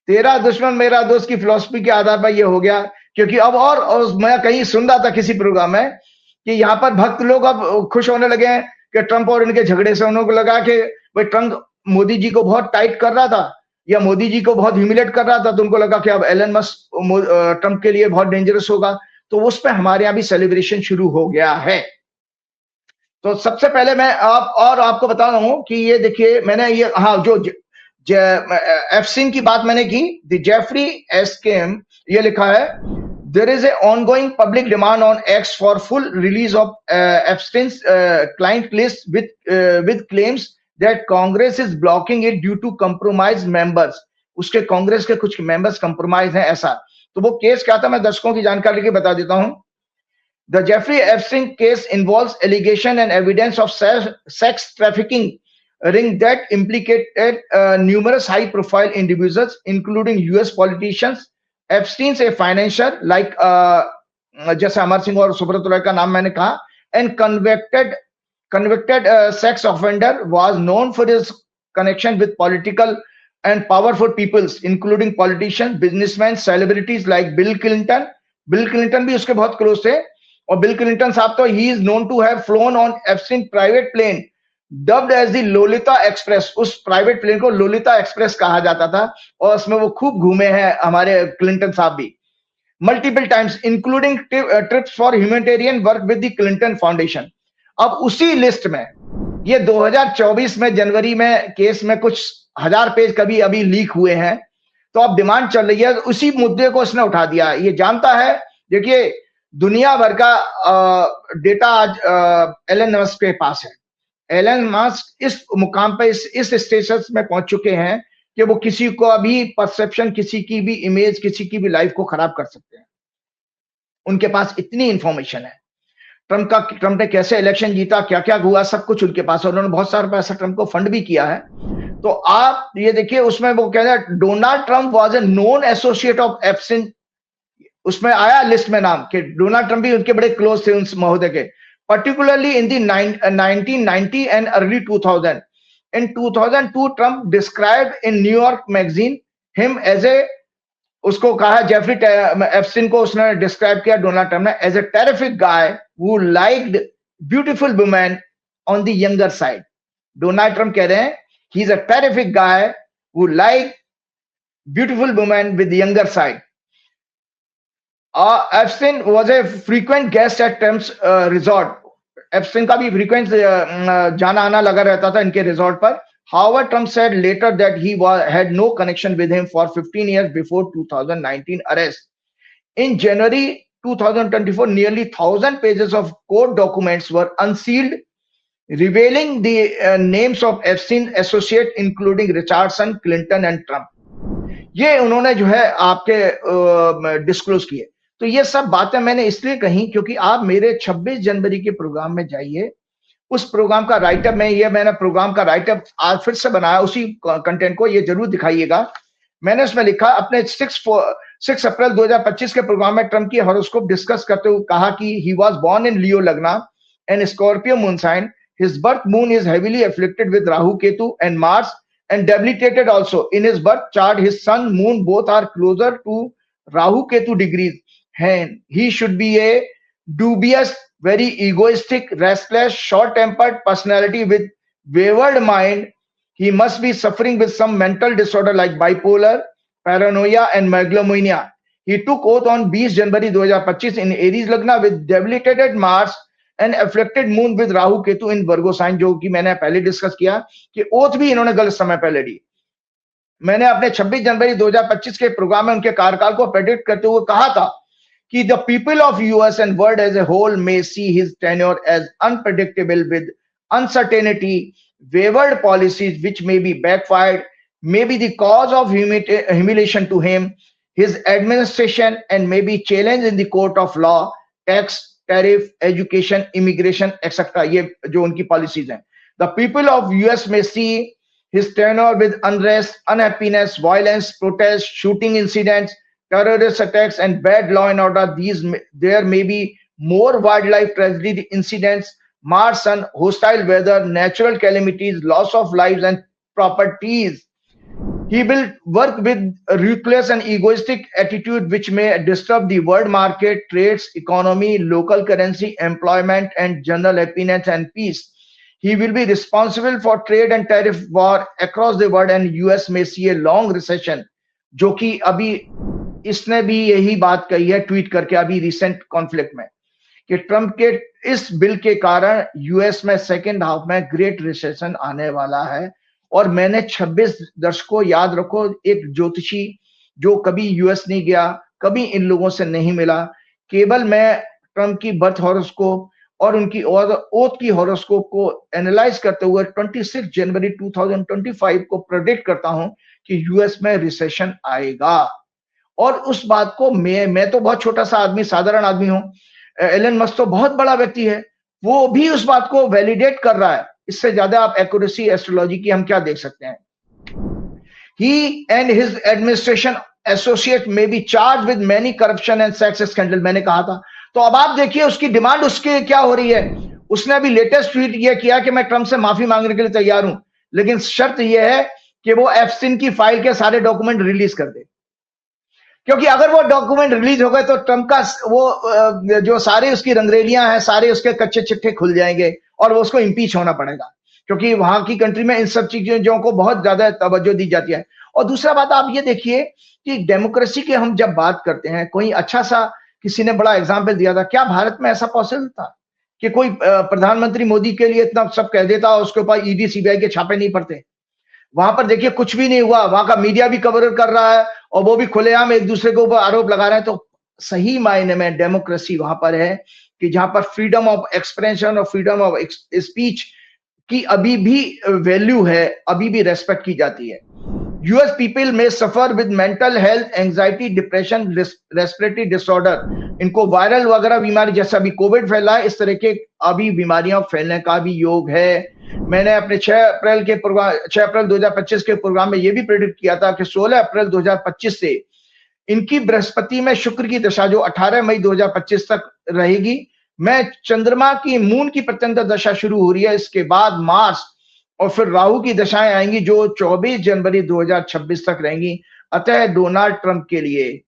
तेरा दुश्मन मेरा दोस्त की फिलॉसफी के आधार पर ये हो गया। क्योंकि अब और मैं कहीं सुन रहा था किसी प्रोग्राम में कि यहाँ पर भक्त लोग अब खुश होने लगे हैं कि ट्रंप और इनके झगड़े से उनको लगा कि भाई ट्रंप मोदी जी को बहुत टाइट कर रहा था या मोदी जी को बहुत ह्यूमिलेट कर रहा था, तो उनको लगा कि अब एलन मस्क ट्रंप के लिए बहुत डेंजरस होगा। तो उस पर हमारे यहाँ भी सेलिब्रेशन शुरू हो गया है। तो सबसे पहले मैं आपको बता रहा हूं कि ये देखिए, मैंने ये, हाँ, जो एप्स्टीन की बात मैंने की, द जेफरी एस्किम, ये लिखा है, there is a ongoing public demand on X for full release of Epstein's client list with claims that Congress is blocking it due to compromised members. उसके कांग्रेस के कुछ मेंबर्स कंप्रोमाइज हैं ऐसा। तो वो केस क्या था, मैं दर्शकों की जानकारी के बता देता हूं। The Jeffrey Epstein case involves allegation and evidence of sex trafficking ring that implicated numerous high-profile individuals, including U.S. politicians Epstein a financial like जैसे अमर सिंह और सुब्रत रॉय का नाम मैंने कहा, and convicted sex offender was known for his connection with political and powerful peoples including politicians, businessmen, celebrities like Bill Clinton. Bill Clinton भी उसके बहुत close थे, और बिल क्लिंटन साहब तो he is known to have flown on Epstein private plane dubbed as the Lolita Express. उस private plane को Lolita express कहा जाता था, और उसमें वो खूब घूमे हैं हमारे क्लिंटन साहब भी multiple times, including trips for humanitarian work with the Clinton foundation. अब उसी लिस्ट में ये 2024 में जनवरी में केस में कुछ 1000 पेज कभी अभी लीक हुए हैं, तो अब डिमांड चल रही है, उसी मुद्दे को उसने उठा दिया। ये जानता है, देखिए दुनिया भर का डेटा आज एलन मस्क के पास है। एलन मस्क इस मुकाम पे इस स्टेटस में पहुंच चुके हैं कि वो किसी को अभी परसेप्शन, किसी की भी इमेज, किसी की भी लाइफ को खराब कर सकते हैं। उनके पास इतनी इंफॉर्मेशन है। ट्रंप ने कैसे इलेक्शन जीता, क्या क्या हुआ, सब कुछ उनके पास है। उन्होंने बहुत सारा पैसा ट्रंप को फंड भी किया है। तो आप ये देखिए, उसमें वो कह रहे हैं Donald Trump was a known associate of Epstein. उसमें आया लिस्ट में नाम कि डोनाल्ड ट्रंप भी उनके बड़े क्लोज थे उस महोदय के, particularly in the 1990 and early 2000. In 2002, Trump described in New York Magazine him as a, उसको कहा जेफरी एप्स्टीन को उसने डिस्क्राइब किया डोनाल्ड ट्रंप ने as a terrific guy who liked beautiful women on the younger side. Donald Trump कह रहे हैं he is a terrific guy who like beautiful women with younger side. Epstein was a frequent guest at Trump's resort. Epstein का भी frequent जाना आना लगा रहता था इनके resort पर। However, Trump said later that he had no connection with him for 15 years before 2019 arrest. In January 2024, nearly 1,000 pages of court documents were unsealed, revealing the names of Epstein associates, including Richardson, Clinton, and Trump. ये उन्होंने जो है आपके disclose किए। तो ये सब बातें मैंने इसलिए कही क्योंकि आप मेरे 26 जनवरी के प्रोग्राम में जाइए, उस प्रोग्राम का राइटअप मैंने प्रोग्राम का राइटअप आज फिर से बनाया, उसी कंटेंट को ये जरूर दिखाइएगा। मैंने उसमें लिखा, अपने 6 अप्रैल 2025 के प्रोग्राम में ट्रंप की हॉरोस्कोप डिस्कस करते हुए कहा कि he was born in Leo lagna and Scorpio moon sign, his birth moon is heavily afflicted with Rahu Ketu and Mars and debilitated also. In his birth chart, his sun, moon both are closer to Rahu Ketu degrees. And he should be a dubious, very egoistic, restless, short-tempered personality with wayward mind. He must be suffering with some mental disorder like bipolar, paranoia, and megalomania. He took oath on 20 January 2025 in Aries Lagna with debilitated Mars and afflicted moon with Rahu Ketu in Virgo sign, जो कि मैंने पहले discuss किया कि oath भी इन्होंने गलत समय पहले ली। मैंने अपने 26 जनवरी 2025 के प्रोग्राम में उनके कार्यकाल को प्रेडिक्ट करते हुए कहा था कि the people of US and world as a whole may see his tenure as unpredictable with uncertainty, wayward policies which may be backfired, may be the cause of humiliation to him, his administration, and may be challenged in the court of law, tax, tariff, education, immigration, etc. ये जो उनकी policies हैं. The people of US may see his tenure with unrest, unhappiness, violence, protests, shooting incidents, terrorist attacks, and bad law and order. There may be more wildlife tragedy incidents, Mars and hostile weather, natural calamities, loss of lives and properties. He will work with a ruthless and egoistic attitude which may disturb the world market, trades, economy, local currency, employment, and general happiness and peace. He will be responsible for trade and tariff war across the world, and US may see a long recession. जो कि अभी इसने भी यही बात कही है tweet करके अभी रिसेंट कॉन्फ्लिक्ट में कि ट्रंप के इस बिल के कारण यूएस में सेकेंड हाफ में ग्रेट रिसेशन आने वाला है। और मैंने 26 दर्शकों याद रखो, एक ज्योतिषी जो कभी यूएस नहीं गया, कभी इन लोगों से नहीं मिला, केवल मैं ट्रंप की बर्थ हॉरोस्कोप और उनकी ओथ की हॉरोस्कोप को एनालाइज करते हुए 26 जनवरी 2025 को प्रेडिक्ट करता हूं कि यूएस में रिसेशन आएगा। और उस बात को मैं तो बहुत छोटा सा आदमी, साधारण आदमी हूं, एलन मस्क तो बहुत बड़ा व्यक्ति है, वो भी उस बात को वैलिडेट कर रहा है। इससे ज्यादा आप एक्यूरेसी एस्ट्रोलॉजी की हम क्या देख सकते हैं। He and his administration associate may be charged with many corruption and sex scandal, मैंने कहा था। तो अब आप देखिए उसकी डिमांड उसके क्या हो रही है। उसने अभी लेटेस्ट ट्वीट ये किया कि मैं ट्रंप से माफी मांगने के लिए तैयार हूं, लेकिन शर्त यह है कि वो एफसिन की फाइल के सारे डॉक्यूमेंट रिलीज कर दे, क्योंकि अगर वो डॉक्यूमेंट रिलीज हो गए तो ट्रंप का वो जो सारे उसकी रंगरेलियां हैं, सारे उसके कच्चे चिट्ठे खुल जाएंगे और वो उसको इम्पीच होना पड़ेगा, क्योंकि वहां की कंट्री में इन सब चीजों को बहुत ज्यादा तवज्जो दी जाती है। और दूसरा बात आप ये देखिए कि डेमोक्रेसी की हम जब बात करते हैं, कोई अच्छा सा किसी ने बड़ा एग्जाम्पल दिया था, क्या भारत में ऐसा पॉसिबल था कि कोई प्रधानमंत्री मोदी के लिए इतना सब कह देता और उसके ऊपर ईडी सीबीआई के छापे नहीं पड़ते? वहां पर देखिए कुछ भी नहीं हुआ, वहां का मीडिया भी कवर कर रहा है और वो भी खुलेआम एक दूसरे के ऊपर आरोप लगा रहे हैं। तो सही मायने में डेमोक्रेसी वहां पर है कि जहां पर फ्रीडम ऑफ एक्सप्रेशन और फ्रीडम ऑफ स्पीच की अभी भी वैल्यू है, अभी भी रेस्पेक्ट की जाती है। यूएस पीपल में suffer with mental health, anxiety, depression, respiratory disorder. इनको वायरल वगैरह बीमारी जैसा अभी कोविड फैला है, इस तरह के अभी बीमारियां फैलने का भी योग है। मैंने अपने 6 अप्रैल 2025 के प्रोग्राम में यह भी प्रेडिक्ट किया था कि 16 अप्रैल 2025 से इनकी बृहस्पति में शुक्र की दशा जो 18 मई 2025 तक रहेगी, मैं चंद्रमा की मून की प्रत्यंतर दशा शुरू हो रही है, इसके बाद मार्स और फिर राहु की दशाएं आएंगी जो 24 जनवरी 2026 तक रहेंगी। अतः डोनाल्ड ट्रंप के लिए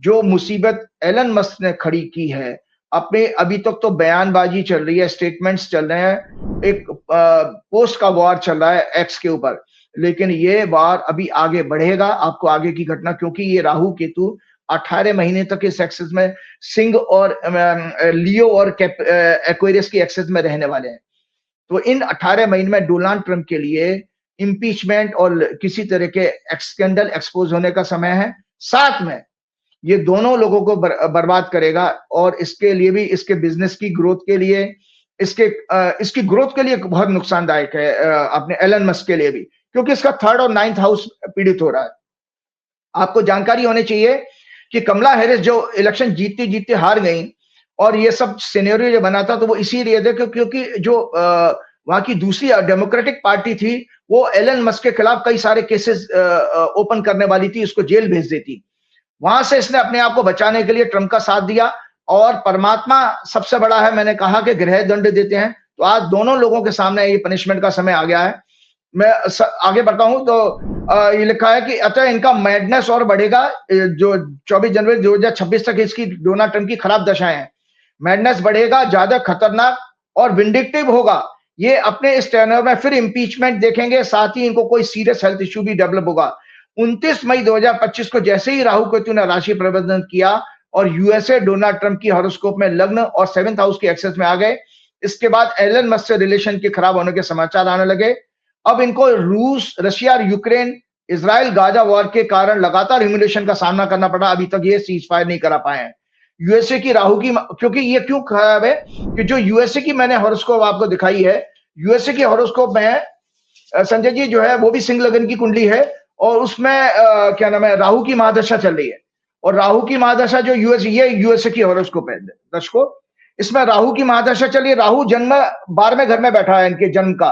जो मुसीबत एलन मस्क ने खड़ी की है, अपने अभी तक तो बयानबाजी चल रही है, स्टेटमेंट्स चल रहे हैं, एक पोस्ट का वार चल रहा है एक्स के ऊपर, लेकिन ये वार अभी आगे बढ़ेगा। आपको आगे की घटना, क्योंकि ये राहु केतु 18 महीने तक इस एक्सेस में सिंह और लियो और एक्वेरियस की एक्सेस में रहने वाले हैं। तो इन 18 महीने में डोनाल्ड ट्रंप के लिए इंपीचमेंट और किसी तरह के स्कैंडल एक्सपोज होने का समय है। साथ में ये दोनों लोगों को बर्बाद करेगा और इसके लिए भी, इसके बिजनेस की ग्रोथ के लिए, इसकी ग्रोथ के लिए बहुत नुकसानदायक है अपने एलन मस्क के लिए भी, क्योंकि इसका 3rd और 9th हाउस पीड़ित हो रहा है। आपको जानकारी होनी चाहिए कि कमला हैरिस जो इलेक्शन जीतते जीतते हार गई और ये सब सिनेरियो जो बना था, तो वो इसीलिए थे क्योंकि जो वहां की दूसरी डेमोक्रेटिक पार्टी थी वो एलन मस्क के खिलाफ कई सारे केसेस ओपन करने वाली थी, उसको जेल भेज देती। वहां से इसने अपने आप को बचाने के लिए ट्रंप का साथ दिया और परमात्मा सबसे बड़ा है, मैंने कहा कि ग्रह दंड देते हैं। तो आज दोनों लोगों के सामने ये पनिशमेंट का समय आ गया है। मैं आगे बढ़ता हूं तो ये लिखा है कि अतः इनका मैडनेस और बढ़ेगा। जो 24 जनवरी 2026 तक इसकी डोनाल्ड ट्रंप की खराब दशाएं हैं, मैडनेस बढ़ेगा, ज्यादा खतरनाक और विंडिक्टिव होगा। ये अपने इस टर्नओवर में फिर इंपीचमेंट देखेंगे, साथ ही इनको कोई सीरियस हेल्थ इश्यू भी डेवलप होगा। 29 मई 2025 को जैसे ही राहु केतु ने राशि प्रबंधन किया और यूएसए डोनाल्ड ट्रंप की हॉरोस्कोप में लग्न और 7th हाउस के एक्सेस में आ गए, इसके बाद एलन मस्क से रिलेशन के खराब होने के समाचार आने लगे। अब इनको रूस, रशिया और यूक्रेन, इजराइल गाजा वॉर के कारण लगातार ह्यूमिलेशन का सामना करना पड़ा। अभी तक ये सीज फायर नहीं करा पाए हैं। यूएसए की राहु की, क्योंकि ये क्यों खराब है कि जो यूएसए की मैंने हॉरोस्कोप आपको दिखाई है, यूएसए की हॉरोस्कोप में संजय जी जो है वो भी सिंह लगन की कुंडली है और उसमें क्या नाम है, राहु की महादशा चल रही है। और राहु की महादशा जो यूएसए की हॉरोस्कोप है दर्शकों, इसमें राहु की महादशा चल रही है। राहु जन्म 12वें घर में बैठा है इनके जन्म का,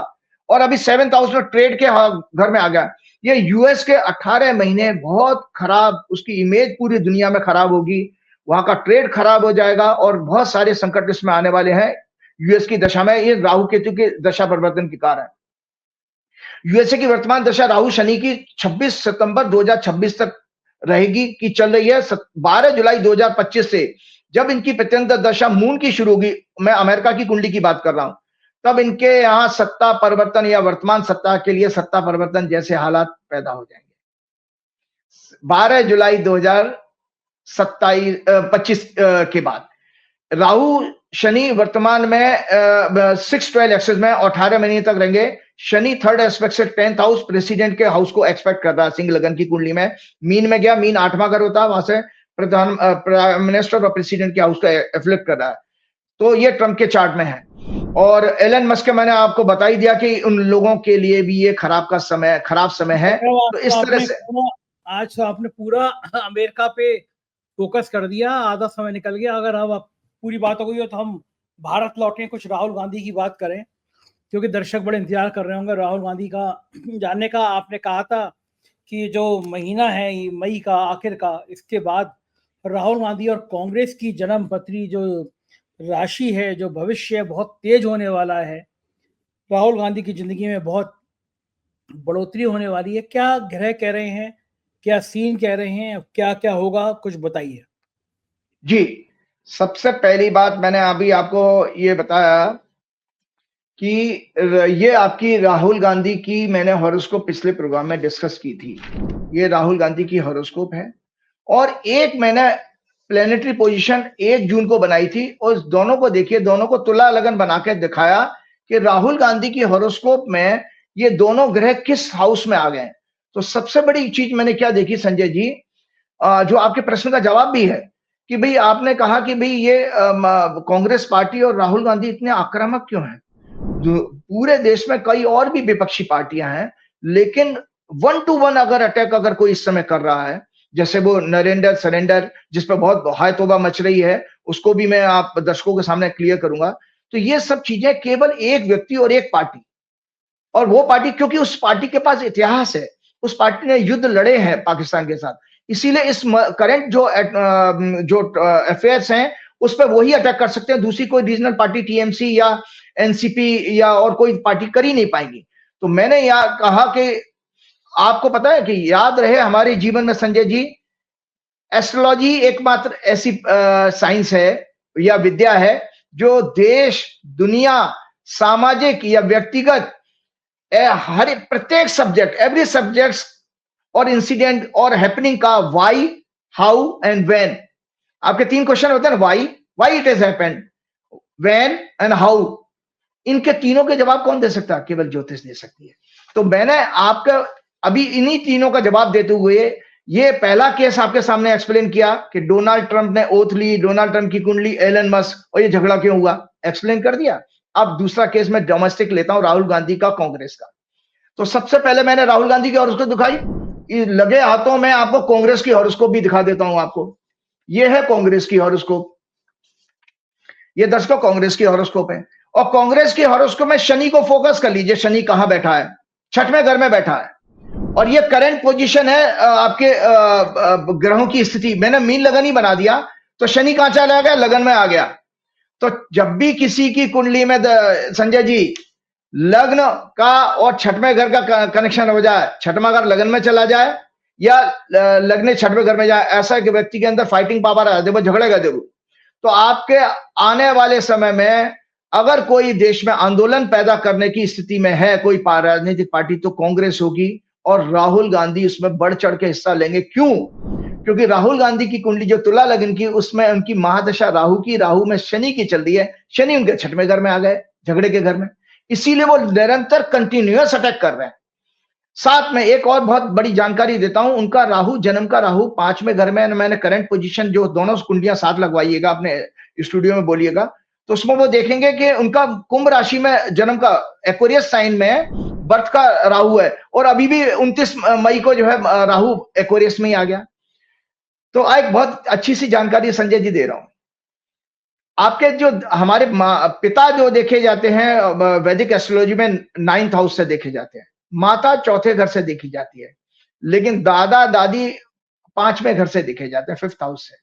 और अभी 7th हाउस में ट्रेड के घर में आ गया। ये यूएस के 18 महीने बहुत खराब, उसकी इमेज पूरी दुनिया में खराब होगी, वहां का ट्रेड खराब हो जाएगा और बहुत सारे संकट इसमें आने वाले हैं यूएस की दशा में। ये राहु केतु के दशा परिवर्तन के कारण। यूएसए की वर्तमान दशा राहु शनि की 26 सितंबर 2026 तक रहेगी की चल रही है। 12 जुलाई 2025 से जब इनकी प्रत्यंतर दशा मून की शुरू होगी, मैं अमेरिका की कुंडली की बात कर रहा हूं, तब इनके यहां सत्ता परिवर्तन या वर्तमान सत्ता के लिए सत्ता परिवर्तन जैसे हालात पैदा हो जाएंगे। 12 जुलाई 2025 के बाद राहु शनि वर्तमान में 6-12 एक्सेस में 18 महीने तक रहेंगे। शनि 3rd एस्पेक्ट से 10th हाउस प्रेसिडेंट के हाउस को एक्सपेक्ट कर रहा है सिंह लगन की कुंडली में। मीन में गया, मीन 8वां घर होता है, वहां से प्राइम मिनिस्टर और प्रेसिडेंट के हाउस को एफ्लेक्ट कर रहा है। तो ये ट्रंप के चार्ट में है। और एलन मस्क के मैंने आपको बता ही दिया कि उन लोगों के लिए भी ये खराब समय है। तो इस तरह से आज तो आपने पूरा अमेरिका पे फोकस कर दिया, आधा समय निकल गया। अगर अब पूरी बात हो गई हो तो हम भारत लौटें, कुछ राहुल गांधी की बात करें, क्योंकि दर्शक बड़े इंतजार कर रहे होंगे राहुल गांधी का जानने का। आपने कहा था कि जो महीना है ये मई का आखिर का, इसके बाद राहुल गांधी और कांग्रेस की जन्म पत्री जो राशि है, जो भविष्य है, बहुत तेज होने वाला है। राहुल गांधी की जिंदगी में बहुत बढ़ोतरी होने वाली है। क्या ग्रह कह रहे हैं, क्या सीन कह रहे हैं, क्या क्या होगा, कुछ बताइए। जी, सबसे पहली बात मैंने अभी आपको ये बताया कि ये आपकी राहुल गांधी की मैंने हॉरोस्कोप पिछले प्रोग्राम में डिस्कस की थी। ये राहुल गांधी की हॉरोस्कोप है और एक मैंने प्लेनेटरी पोजीशन 1 जून को बनाई थी और दोनों को देखिए, दोनों को तुला लगन बना के दिखाया कि राहुल गांधी की हॉरोस्कोप में ये दोनों ग्रह किस हाउस में आ गए। तो सबसे बड़ी चीज मैंने क्या देखी संजय जी, जो आपके प्रश्न का जवाब भी है कि भाई आपने कहा कि भाई ये कांग्रेस पार्टी और राहुल गांधी इतने आक्रामक क्यों हैं। पूरे देश में कई और भी विपक्षी पार्टियां हैं, लेकिन 1 to 1 अगर अटैक अगर कोई इस समय कर रहा है, जैसे वो नरेंद्र सरेंडर जिस पर बहुत हाय तौबा मच रही है, उसको भी मैं आप दर्शकों के सामने क्लियर करूंगा। तो ये सब चीजें केवल एक व्यक्ति और एक पार्टी, और वो पार्टी क्योंकि उस पार्टी के पास इतिहास है, उस पार्टी ने युद्ध लड़े हैं पाकिस्तान के साथ, इसीलिए इस करंट जो अफेयर्स हैं उस पर वही अटैक कर सकते हैं। दूसरी कोई रीजनल पार्टी टीएमसी या एनसीपी या और कोई पार्टी कर ही नहीं पाएंगी। तो मैंने यहाँ कहा कि आपको पता है कि याद रहे हमारे जीवन में संजय जी, एस्ट्रोलॉजी एकमात्र ऐसी साइंस है या विद्या है जो देश, दुनिया, सामाजिक या व्यक्तिगत हर प्रत्येक सब्जेक्ट, एवरी सब्जेक्ट और इंसिडेंट और हैपनिंग का व्हाई, हाउ एंड व्हेन। आपके 3 क्वेश्चन होते हैं ना, why it has happened, when and how. इनके तीनों के जवाब कौन दे सकता है? केवल ज्योतिष दे सकती है। तो मैंने आपका अभी इन्हीं तीनों का जवाब देते हुए ये पहला केस आपके सामने एक्सप्लेन किया कि डोनाल्ड ट्रंप ने ओथ ली, डोनाल्ड ट्रंप की कुंडली, एलन मस्क, और ये झगड़ा क्यों हुआ, एक्सप्लेन कर दिया। अब दूसरा केस मैं डोमेस्टिक लेता हूं, राहुल गांधी का कांग्रेस का। तो सबसे पहले मैंने राहुल गांधी की हॉरोस्कोप दिखाई, लगे हाथों में आपको कांग्रेस की हॉरोस्कोप भी दिखा देता हूं आपको। ये है कांग्रेस की हॉरोस्कोप, ये दर्शकों कांग्रेस की हॉरोस्कोप है। और कांग्रेस की हॉरोस्कोप में शनि को फोकस कर लीजिए, शनि कहां बैठा है? 6वें घर में बैठा है। और ये करंट पोजीशन है आपके ग्रहों की स्थिति। मैंने मीन लगन ही बना दिया, तो शनि कहां चला गया? लगन में आ गया। तो जब भी किसी की कुंडली में संजय जी लग्न का और 6वें घर का कनेक्शन हो जाए, 6वां घर लगन में चला जाए या लग्न 6वें घर में जाए, ऐसा कि व्यक्ति के अंदर फाइटिंग पावर आ जाए, झगड़ेगा जरूर। तो आपके आने वाले समय में अगर कोई देश में आंदोलन पैदा करने की स्थिति में है कोई राजनीतिक पार्टी, तो कांग्रेस होगी और राहुल गांधी उसमें बढ़ चढ़ के हिस्सा लेंगे। क्यों? क्योंकि राहुल गांधी की कुंडली जो तुला लगन की, उसमें उनकी महादशा राहु की, राहु में शनि की चल रही है। शनि उनके 6वें घर में आ गए, झगड़े के घर में, इसीलिए वो निरंतर कंटिन्यूअस अटैक कर रहे हैं। साथ में एक और बहुत बड़ी जानकारी देता हूं, उनका राहु, जन्म का राहु 5वें घर में, मैंने करंट पोजीशन जो दोनों कुंडलियां साथ लगवाइएगा अपने स्टूडियो में, बोलिएगा, तो उसमें वो देखेंगे कि उनका कुंभ राशि में जन्म का एक्वेरियस साइन में बर्थ का राहु है, और अभी भी 29 मई को जो है राहु एक्वेरियस में ही आ गया। तो एक बहुत अच्छी सी जानकारी संजय जी दे रहा हूं। आपके जो हमारे पिता जो देखे जाते हैं वैदिक एस्ट्रोलॉजी में 9th हाउस से देखे जाते हैं, माता 4थे घर से देखी जाती है, लेकिन दादा दादी 5वें घर से देखे जाते हैं, 5th हाउस से।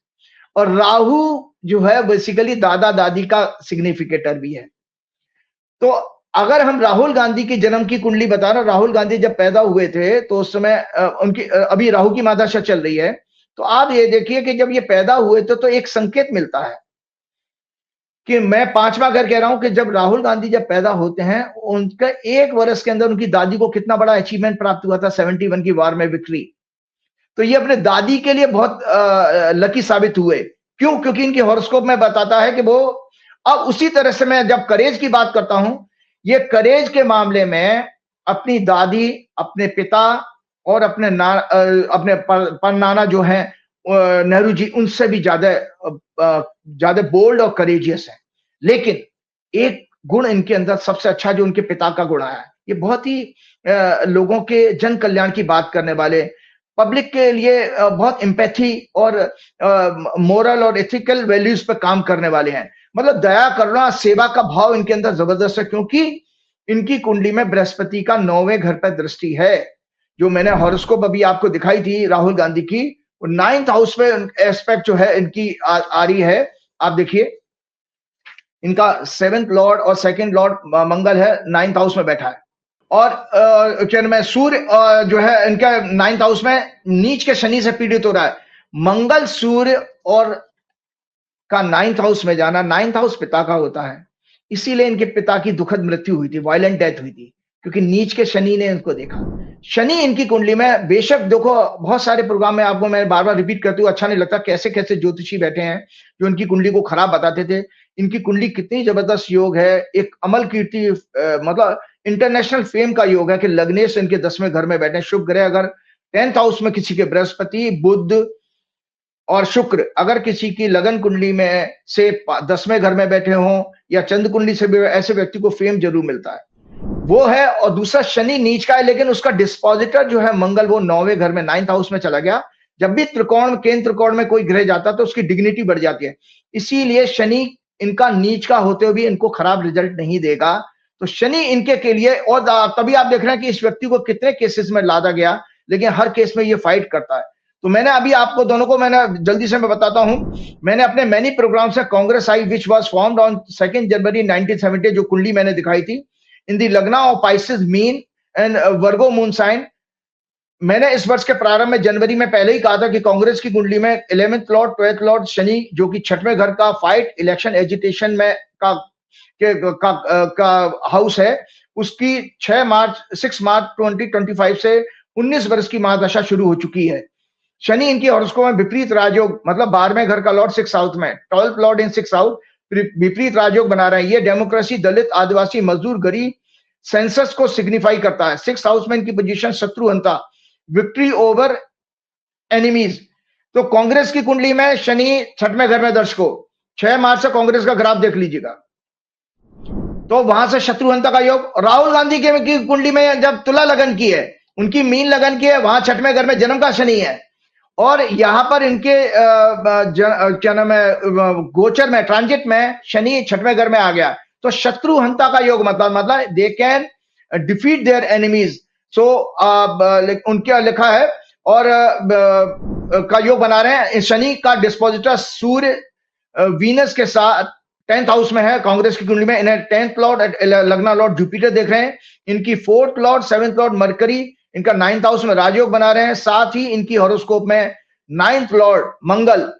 और राहु जो है बेसिकली दादा दादी का सिग्निफिकेटर भी है। तो अगर हम राहुल गांधी की जन्म की कुंडली बता रहे, राहुल गांधी जब पैदा हुए थे तो उस समय उनकी अभी राहु की महादशा चल रही है, तो आप ये देखिए कि जब ये पैदा हुए थे तो एक संकेत मिलता है कि मैं 5वां घर कह रहा हूं कि जब राहुल गांधी जब पैदा होते हैं, उनका 1 वर्ष के अंदर उनकी दादी को कितना बड़ा अचीवमेंट प्राप्त हुआ था, 71 की वार में विक्ट्री। तो ये अपने दादी के लिए बहुत लकी साबित हुए। क्यों? क्योंकि इनकी हॉरोस्कोप में बताता है कि वो, अब उसी तरह से मैं जब करेज की बात करता हूं, ये करेज के मामले में अपनी दादी, अपने पिता और अपने परनाना जो है नेहरू जी, उनसे भी ज्यादा बोल्ड और करेजियस है। लेकिन एक गुण इनके अंदर सबसे अच्छा जो उनके पिता का गुण आया है, ये बहुत ही लोगों के जन कल्याण की बात करने वाले, पब्लिक के लिए बहुत एम्पैथी और मोरल और एथिकल वैल्यूज पर काम करने वाले हैं। मतलब दया, करुणा, सेवा का भाव इनके अंदर जबरदस्त है, क्योंकि इनकी कुंडली में बृहस्पति का 9वें घर पर दृष्टि है। जो मैंने हॉरोस्कोप अभी आपको दिखाई थी राहुल गांधी की, वो 9th हाउस में एस्पेक्ट जो है इनकी आ रही है। आप देखिए इनका 7th लॉर्ड और 2nd लॉर्ड मंगल है 9th हाउस में बैठा है। और क्या नाम है, सूर्य जो है इनका 9th हाउस में नीच के शनि से पीड़ित हो रहा है। मंगल सूर्य और का 9th हाउस में जाना, 9th हाउस पिता का होता है, इसीलिए इनके पिता की दुखद मृत्यु हुई थी, वायलेंट डेथ हुई थी, क्योंकि नीच के शनि ने इनको देखा। शनि इनकी कुंडली में, बेशक देखो बहुत सारे प्रोग्राम में आपको मैं बार बार रिपीट करती हूँ, अच्छा नहीं लगता, कैसे कैसे ज्योतिषी बैठे हैं जो इनकी कुंडली को खराब बताते थे। इनकी कुंडली कितनी जबरदस्त योग है, एक अमल कीर्ति मतलब इंटरनेशनल फेम का योग है कि लग्नेश इनके 10वें घर में बैठे। शुभ ग्रह अगर 10th हाउस में किसी के बृहस्पति, बुध और शुक्र अगर किसी की लगन कुंडली में से 10वें घर में बैठे हों या चंद्र कुंडली से भी, ऐसे व्यक्ति को फेम जरूर मिलता है, वो है। और दूसरा शनि नीच का है, लेकिन उसका डिस्पोजिटर जो है मंगल, वो 9वें घर में 9th हाउस में चला गया। जब भी त्रिकोण, केंद्र त्रिकोण में कोई ग्रह जाता है तो उसकी डिग्निटी बढ़ जाती है। इसीलिए शनि इनका नीच का होते हुए भी इनको खराब रिजल्ट नहीं देगा। तो शनि इनके के लिए, और तभी आप देख रहे हैं कि इस व्यक्ति को कितने केसेस में लादा गया, लेकिन हर केस में ये फाइट करता है। तो मैंने अभी आपको दोनों को मैंने जल्दी से मैं बताता हूं, मैंने अपने मैनी प्रोग्राम से Congress I which was formed on 2 January 1970, जो कुंडली मैंने दिखाई थी, in the lagna of Pisces Meen and Virgo moon sign. मैंने इस वर्ष के प्रारंभ में जनवरी में पहले ही कहा था कि कांग्रेस की कुंडली में 11th Lord 12th Lord Shani, जो कि 6वें घर का फाइट, इलेक्शन, एजिटेशन में का हाउस है, उसकी 6 मार्च 2025 से 19 वर्ष की महादशा शुरू हो चुकी है। शनि इनकी हॉरोस्कोप में विपरीत राजयोग, मतलब 12वें घर का लॉर्ड 6th हाउस में, 12th लॉर्ड इन 6th हाउस, विपरीत राजयोग बना रहे हैं। ये डेमोक्रेसी, दलित, आदिवासी, मजदूर, गरीब, सेंसस को सिग्निफाई करता है। 6th हाउस में इनकी पोजीशन शत्रुहंता, विक्ट्री ओवर एनिमीज। तो कांग्रेस की कुंडली में शनि 6वें घर में, दर्शकों 6 मार्च से कांग्रेस का ग्राफ देख लीजिएगा, तो वहां से शत्रुहंता का योग। राहुल गांधी की कुंडली में जब तुला लगन की है, उनकी मीन लगन की है, वहां 6वें घर में जन्म का शनि है, और यहां पर इनके क्या नाम है, गोचर में, ट्रांजिट में शनि 6वें घर में आ गया। तो शत्रुहंता का योग मतलब they can defeat their enemies. So उनके लिखा है, और का योग बना रहे हैं। शनि का डिस्पोजिटर सूर्य वीनस के साथ 10th हाउस में है कांग्रेस की कुंडली में। इन्हें 10th लॉर्ड, लग्ना लॉर्ड जुपिटर देख रहे हैं। इनकी 4th Lord, 7th Lord mercury इनका 9th हाउस में राजयोग बना रहे हैं। साथ ही इनकी हॉरोस्कोप में 9th लॉर्ड मंगल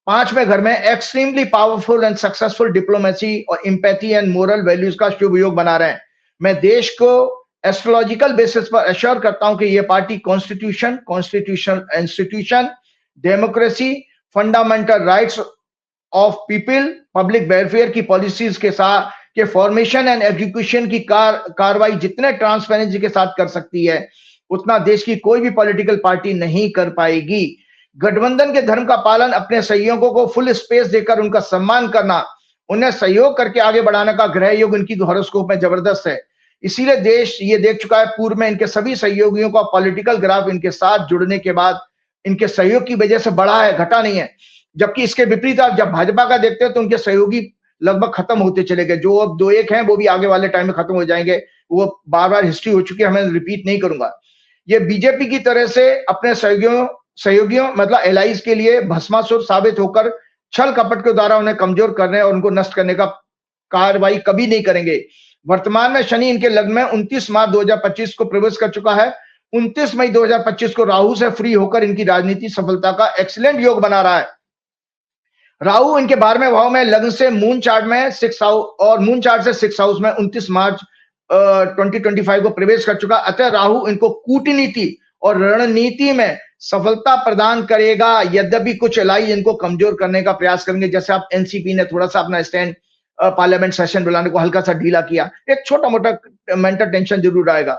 5वें घर में extremely powerful and successful diplomacy और एम्पैथी एंड मोरल वैल्यूज का शुभ योग बना रहे हैं। मैं देश को एस्ट्रोलॉजिकल बेसिस पर एश्योर करता हूं कि यह party constitutional institution, democracy, fundamental rights of people, public welfare की पॉलिसीज के साथ के फॉर्मेशन एंड एग्जीक्यूशन की कार्रवाई जितने ट्रांसपेरेंसी के साथ कर सकती है, उतना देश की कोई भी पॉलिटिकल पार्टी नहीं कर पाएगी। गठबंधन के धर्म का पालन, अपने सहयोगों को फुल स्पेस देकर उनका सम्मान करना, उन्हें सहयोग करके आगे बढ़ाने का ग्रह योग इनकी हॉरोस्कोप में जबरदस्त है। इसीलिए देश ये देख चुका है पूर्व में इनके सभी सहयोगियों का पॉलिटिकल ग्राफ इनके साथ जुड़ने के बाद इनके सहयोग की वजह से बढ़ा है, घटा नहीं है। जबकि इसके विपरीत आप जब भाजपा का देखते हैं तो उनके सहयोगी लगभग खत्म होते चले गए। जो अब 2-1 हैं वो भी आगे वाले टाइम में खत्म हो जाएंगे, वो बार बार हिस्ट्री हो चुकी है, मैं रिपीट नहीं करूंगा। ये बीजेपी की तरह से अपने सहयोगियों मतलब एलाइज के लिए भस्मासुर साबित होकर छल कपट के द्वारा उन्हें कमजोर करने और उनको नष्ट करने का कार्रवाई कभी नहीं करेंगे। वर्तमान में शनि इनके लग्न में 29 मार्च 2025 को प्रवेश कर चुका है। 29 मई 2025 को राहु से फ्री होकर इनकी राजनीति सफलता का एक्सीलेंट योग बना रहा है। राहु इनके 12वें भाव में लग्न से मून चार्ट में 6 हाउस और मून चार्ट से 6 हाउस में 29 मार्च 2025 को प्रवेश कर चुका। अतः राहु इनको कूटनीति और रणनीति में सफलता प्रदान करेगा, यद्यपि कुछ एलाइज इनको कमजोर करने का प्रयास करेंगे। जैसे आप एनसीपी ने थोड़ा सा अपना स्टैंड पार्लियामेंट सेशन बुलाने को हल्का सा ढीला किया, एक छोटा मोटा मेंटल टेंशन जरूर आएगा,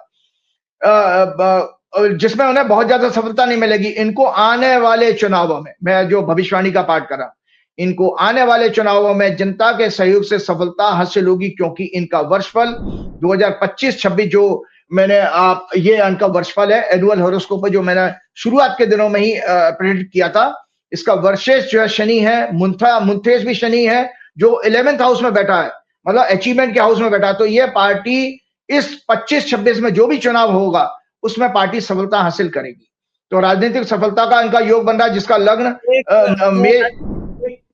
जिसमें उन्हें बहुत ज्यादा सफलता नहीं मिलेगी। इनको आने वाले चुनावों में, मैं जो भविष्यवाणी का पाठ कर रहा, इनको आने वाले चुनावों में जनता के सहयोग से सफलता हासिल होगी, क्योंकि इनका वर्षफल 2025-26 जो मैंने ये इनका वर्षफल है एनुअल हॉरोस्कोप जो मैंने शुरुआत के दिनों में ही प्रेडिक्ट किया था। इसका वर्षेश जो है शनि है, मुंथेश भी शनि है जो 11th हाउस में बैठा है, मतलब अचीवमेंट के हाउस में बैठा है। तो ये पार्टी इस 25-26 में जो भी चुनाव होगा उसमें पार्टी सफलता हासिल करेगी। तो राजनीतिक सफलता का इनका योग बन रहा है, जिसका लग्न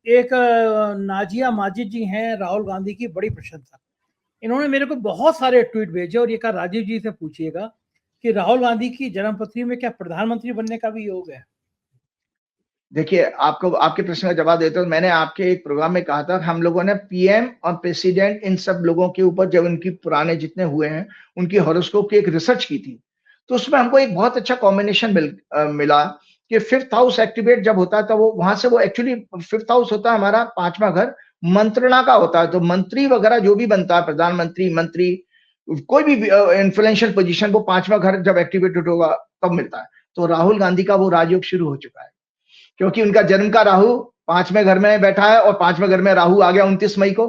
एक नाजिया माजिद जी हैं, राहुल गांधी की बड़ी प्रशंसा। इन्होंने मेरे को बहुत सारे ट्वीट भेजे और ये कहा राजीव जी से पूछिएगा कि राहुल गांधी की जन्मपत्री में क्या प्रधानमंत्री बनने का भी योग है। देखिए, आपको आपके प्रश्न का जवाब देता हूँ। मैंने आपके एक प्रोग्राम में कहा था, हम लोगों ने पीएम और प्रेसिडेंट इन सब लोगों के ऊपर जब उनकी पुराने जितने हुए हैं, उनकी हॉरोस्कोप की एक रिसर्च की थी। तो उसमें हमको एक बहुत अच्छा कॉम्बिनेशन मिला कि 5th हाउस एक्टिवेट जब होता है तो वो वहां से वो एक्चुअली 5th हाउस होता है हमारा 5वां घर, मंत्रणा का होता है। तो मंत्री वगैरह जो भी बनता है, प्रधानमंत्री, मंत्री, कोई भी इन्फ्लुएंशियल पोजीशन, वो 5वां घर जब एक्टिवेटेड होगा तब मिलता है। तो राहुल गांधी का वो राजयोग शुरू हो चुका है, क्योंकि उनका जन्म का राहु 5वें घर में बैठा है और 5वें घर में राहु आ गया 29 मई को।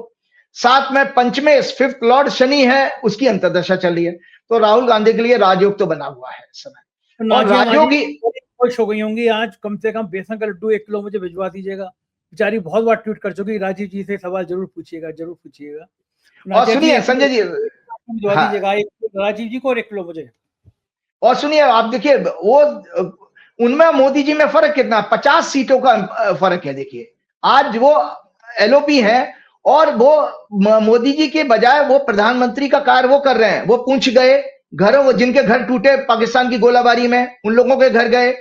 साथ में पंचमें 5th लॉर्ड शनि है, उसकी अंतर्दशा चल रही है। तो राहुल गांधी के लिए राजयोग तो बना हुआ है इस समय। और राजयोगी खुश हो गई होंगी आज, कम से कम बेसन का लड्डू 1 किलो मुझे भिजवा दीजिएगा। बेचारी बहुत बार ट्वीट कर चुकी, राजीव जी से सवाल जरूर पूछिएगा, जरूर पूछिएगा। और सुनिए संजय जी, भिजवा दीजिएगा राजीव जी को और 1 किलो मुझे। और सुनिए, आप देखिए वो उनमें मोदी जी में फर्क कितना, 50 सीटों का फर्क है। देखिए आज वो एलओपी है और वो मोदी जी के बजाय वो प्रधानमंत्री का कार्य वो कर रहे हैं। वो पूंछ गए घरों, जिनके घर टूटे पाकिस्तान की गोलाबारी में, उन लोगों के घर गए।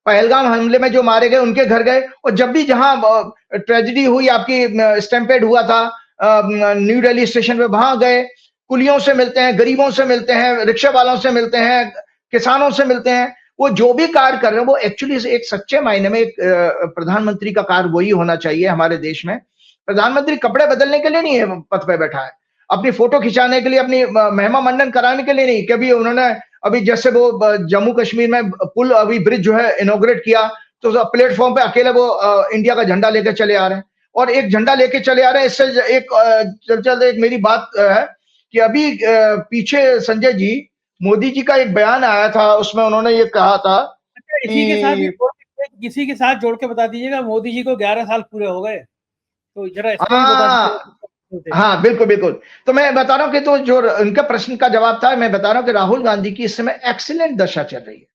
पहलगाम हमले में जो मारे गए उनके घर गए। और जब भी जहां ट्रेजेडी हुई, आपकी स्टैम्पेड हुआ था न्यू दिल्ली स्टेशन पे, वहां गए, कुलियों से मिलते हैं, गरीबों से मिलते हैं, रिक्शा वालों से मिलते हैं, किसानों से मिलते हैं। वो जो भी कार्य कर रहे हैं वो एक्चुअली एक सच्चे मायने में एक प्रधानमंत्री का कार्य वही होना चाहिए हमारे देश में। प्रधानमंत्री कपड़े बदलने के लिए नहीं है पद पे बैठा है, अपनी फोटो खिंचाने के लिए, अपनी महिमा मंडन कराने के लिए नहीं। कभी उन्होंने अभी जैसे वो जम्मू कश्मीर में पुल, अभी ब्रिज जो है इनॉग्रेट किया, तो प्लेटफॉर्म पे अकेले वो इंडिया का झंडा लेकर चले आ रहे हैं और एक झंडा लेके चले आ रहे हैं। इससे एक मेरी बात है कि अभी पीछे संजय जी मोदी जी का एक बयान आया था, उसमें उन्होंने ये कहा था इसी के साथ जोड़ के बता दीजिएगा, मोदी जी को 11 साल पूरे हो गए, तो जरा बता। हाँ बिल्कुल बिल्कुल। तो मैं बता रहा हूं कि तो जो उनका प्रश्न का जवाब था, मैं बता रहा हूं कि राहुल गांधी की इस समय एक्सीलेंट दशा चल रही है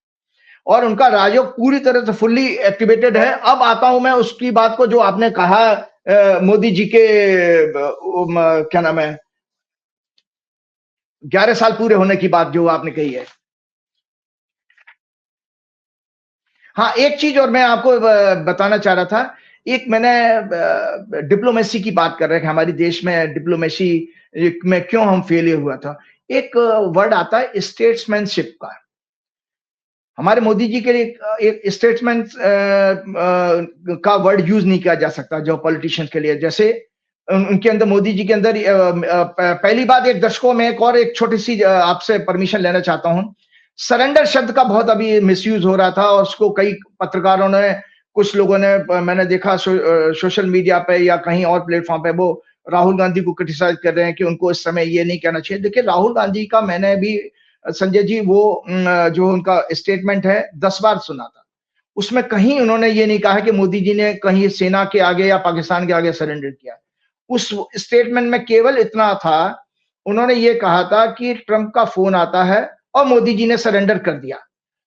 और उनका राजयोग पूरी तरह से फुल्ली एक्टिवेटेड है। अब आता हूं मैं उसकी बात को जो आपने कहा मोदी जी के क्या नाम है 11 साल पूरे होने की बात जो आपने कही है। हाँ, एक चीज और मैं आपको बताना चाह रहा था। एक मैंने डिप्लोमेसी की बात कर रहे हैं, हमारी देश में डिप्लोमेसी में क्यों हम फेलियर हुआ था। एक वर्ड आता है स्टेट्समैनशिप का। हमारे मोदी जी के लिए एक स्टेट्समैन का वर्ड यूज नहीं किया जा सकता जो पॉलिटिशियंस के लिए। जैसे उनके अंदर, मोदी जी के अंदर पहली बात, एक दशकों में एक छोटी सी आपसे परमिशन लेना चाहता हूं। सरेंडर शब्द का बहुत अभी मिसयूज हो रहा था और उसको कई पत्रकारों ने, कुछ लोगों ने, मैंने देखा सोशल मीडिया पे या कहीं और प्लेटफॉर्म पे, वो राहुल गांधी को क्रिटिसाइज कर रहे हैं कि उनको इस समय ये नहीं कहना चाहिए। देखिए राहुल गांधी का मैंने भी संजय जी वो जो उनका स्टेटमेंट है 10 बार सुना था। उसमें कहीं उन्होंने ये नहीं कहा कि मोदी जी ने कहीं सेना के आगे या पाकिस्तान के आगे सरेंडर किया। उस स्टेटमेंट में केवल इतना था, उन्होंने ये कहा था कि ट्रंप का फोन आता है और मोदी जी ने सरेंडर कर दिया।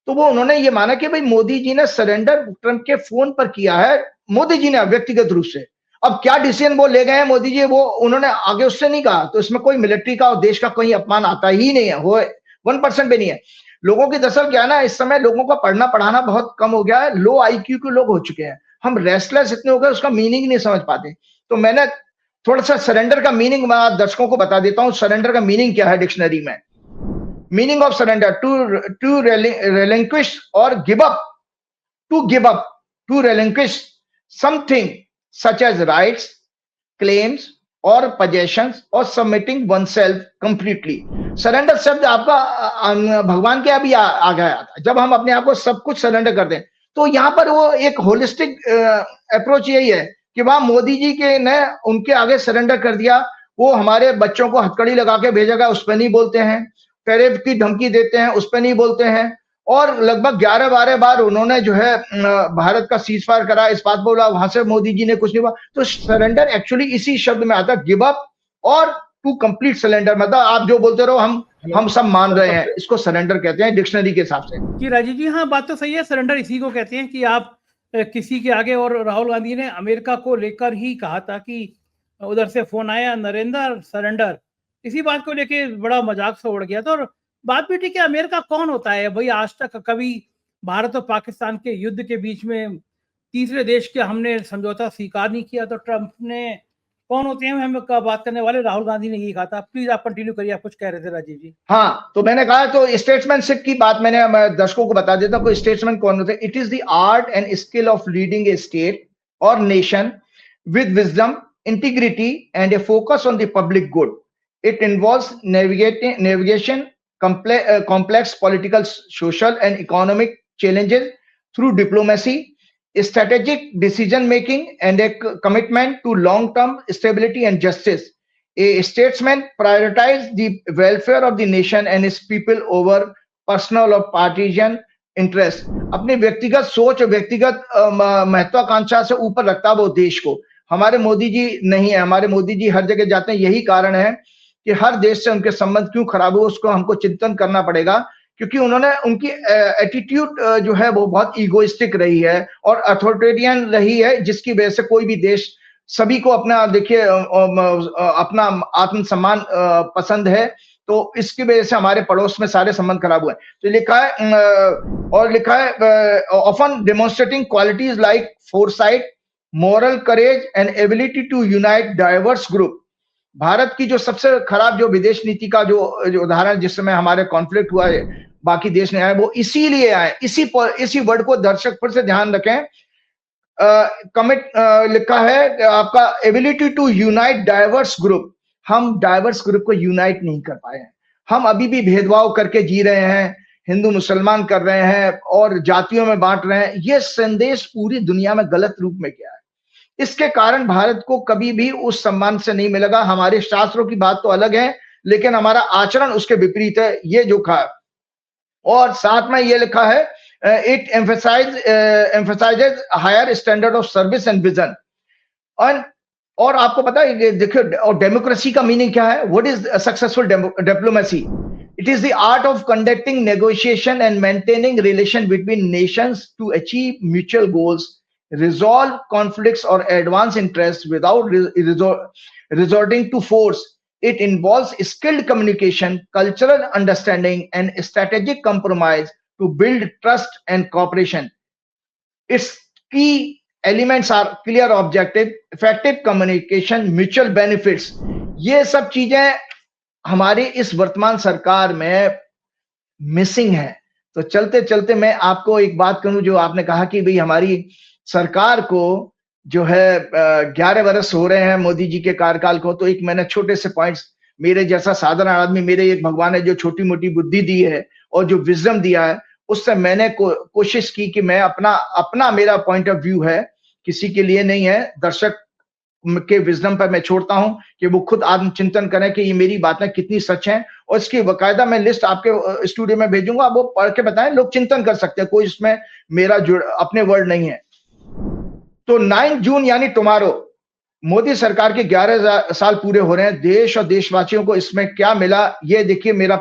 तो वो उन्होंने ये माना कि भाई मोदी जी ने सरेंडर ट्रंप के फोन पर किया है, मोदी जी ने व्यक्तिगत रूप से। अब क्या डिसीजन वो ले गए हैं मोदी जी, वो उन्होंने आगे उससे नहीं कहा। तो इसमें कोई मिलिट्री का और देश का कोई अपमान आता ही नहीं है, वो 1% भी नहीं है। लोगों की दरअसल क्या है ना, इस समय लोगों का पढ़ना पढ़ाना बहुत कम हो गया है, लो आईक्यू के लोग हो चुके हैं। हम रेस्टलेस इतने हो गए, उसका मीनिंग नहीं समझ पाते। तो मैंने थोड़ा सा सरेंडर का मीनिंग मैं दर्शकों को बता देता हूं। सरेंडर का मीनिंग क्या है डिक्शनरी में। Meaning of surrender, to relinquish or give up, to give up, to relinquish something such as rights, claims or possessions or submitting oneself completely। Surrender शब्द आपका भगवान के अभी आ गया था, जब हम अपने आप को सब कुछ सरेंडर कर दें। तो यहाँ पर वो एक होलिस्टिक अप्रोच यही है कि वहां मोदी जी के ने उनके आगे सरेंडर कर दिया। वो हमारे बच्चों को हथकड़ी लगा के भेजा गया, उस पर नहीं बोलते हैं। टेरिफ की धमकी देते हैं, उस पर नहीं बोलते हैं। और लगभग 11-12 बार उन्होंने जो है भारत का सीज फायर करा, इस बात बोला, वहां से मोदी जी ने कुछ नहीं बोला। तो सरेंडर एक्चुअली इसी शब्द में आता है, गिव अप और टू कंप्लीट सरेंडर। मतलब आप जो बोलते रहो, हम हम सब मान रहे हैं, इसको सरेंडर कहते हैं डिक्शनरी के हिसाब से। जी राजीव जी, हाँ बात तो सही है, सरेंडर इसी को कहते हैं कि आप किसी के आगे। और राहुल गांधी ने अमेरिका को लेकर ही कहा था कि उधर से फोन आया, नरेंद्र सरेंडर, इसी बात को लेके बड़ा मजाक से उड़ गया था। और बात भी ठीक है, अमेरिका कौन होता है भाई? आज तक कभी भारत और पाकिस्तान के युद्ध के बीच में तीसरे देश के हमने समझौता स्वीकार नहीं किया। तो ट्रंप ने कौन होते हैं हम का बात करने वाले? राहुल गांधी ने यही कहा था। प्लीज आप कंटिन्यू करिए, आप कुछ कह रहे थे राजीव जी। हाँ, तो मैंने कहा, तो स्टेट्समैनशिप की बात मैं दर्शकों को बता देता हूँ, स्टेट्समैन कौन होते हैं। It is the art and skill of leading a state और nation with wisdom, integrity, and a focus on the public good. It involves navigation, complex political, social, and economic challenges through diplomacy, strategic decision making, and a commitment to long-term stability and justice. A statesman prioritizes the welfare of the nation and its people over personal or partisan interest. अपने व्यक्तिगत सोच और व्यक्तिगत महत्वाकांक्षा से ऊपर रखता है वो देश को। हमारे मोदी जी नहीं है, हमारे मोदी जी हर जगह जाते हैं। यही कारण है कि हर देश से उनके संबंध क्यों खराब हुए, उसको हमको चिंतन करना पड़ेगा, क्योंकि उन्होंने उनकी एटीट्यूड जो है वो बहुत ईगोइस्टिक रही है और अथॉरिटेरियन रही है, जिसकी वजह से कोई भी देश सभी को अपना, देखिए, अपना आत्मसम्मान पसंद है, तो इसकी वजह से हमारे पड़ोस में सारे संबंध खराब हुए। तो लिखा है, और लिखा है, often demonstrating qualities like foresight, moral courage and ability to unite diverse group. Bharat की जो सबसे खराब जो विदेश नीति का जो उदाहरण जिस समय हमारे कॉन्फ्लिक्ट हुआ है, बाकी देश नहीं आए, वो इसीलिए आए। इसी वर्ड को दर्शक फिर से ध्यान रखें। कमिट लिखा है आपका, ability to unite diverse group. हम डाइवर्स ग्रुप को यूनाइट नहीं कर पाए हैं। हम अभी भी भेदभाव करके जी रहे हैं, हिंदू मुसलमान कर रहे हैं और जातियों में बांट रहे हैं। ये संदेश पूरी दुनिया में गलत रूप में गया है। इसके कारण भारत को कभी भी उस सम्मान से नहीं मिलेगा। हमारे शास्त्रों की बात तो अलग है, लेकिन हमारा आचरण उसके विपरीत है, ये जो कहा। और साथ में ये लिखा है, it emphasizes higher standard of service and vision. और आपको पता है, देखिए, और डेमोक्रेसी का मीनिंग क्या है? What is successful diplomacy? It is the art of conducting negotiation and maintaining relation between nations to achieve mutual goals, resolve conflicts or advance interests without resorting to force. It involves skilled communication, cultural understanding, and strategic compromise to build trust and cooperation. Its key elements are clear objective, effective communication, mutual benefits. ये सब चीजें हमारी इस वर्तमान सरकार में missing है। तो चलते चलते मैं आपको एक बात कहूं, जो आपने कहा कि भाई हमारी सरकार को जो है 11 वर्ष हो रहे हैं मोदी जी के कार्यकाल को। तो एक मैंने छोटे से पॉइंट्स, मेरे जैसा साधारण आदमी, मेरे एक भगवान ने जो छोटी मोटी बुद्धि दी है और जो विजडम दिया है, उससे मैंने कोशिश की कि मैं अपना मेरा पॉइंट ऑफ व्यू है, किसी के लिए नहीं है। दर्शक के विजडम पर मैं छोड़ता हूं कि वो खुद आत्मचिंतन करें कि ये मेरी बातें कितनी सच हैं। और इसकी बकायदा मैं लिस्ट आपके स्टूडियो में भेजूंगा, वो पढ़ के बताएं, लोग चिंतन कर सकते हैं। कोई इसमें मेरा अपने वर्ड नहीं है। तो 9 जून यानी टुमारो मोदी सरकार के 11 साल पूरे हो रहे हैं। देश और देशवासियों को इसमें क्या मिला, ये देखिए, मेरा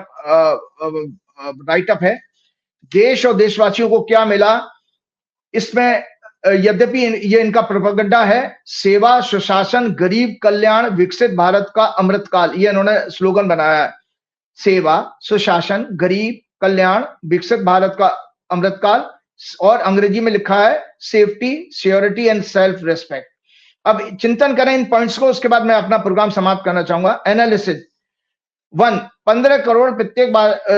राइटअप है। देश और देशवासियों को क्या मिला इसमें, यद्यपि ये इनका प्रोपेगेंडा है। सेवा, सुशासन, गरीब कल्याण, विकसित भारत का अमृतकाल, ये इन्होंने स्लोगन बनाया है। सेवा, सुशासन, गरीब कल्याण, विकसित भारत का अमृतकाल। और अंग्रेजी में लिखा है safety, security and self respect. अब चिंतन करें इन पॉइंट्स को, उसके बाद मैं अपना प्रोग्राम समाप्त करना चाहूंगा। एनालिसिस 1, 15 करोड़ प्रत्येक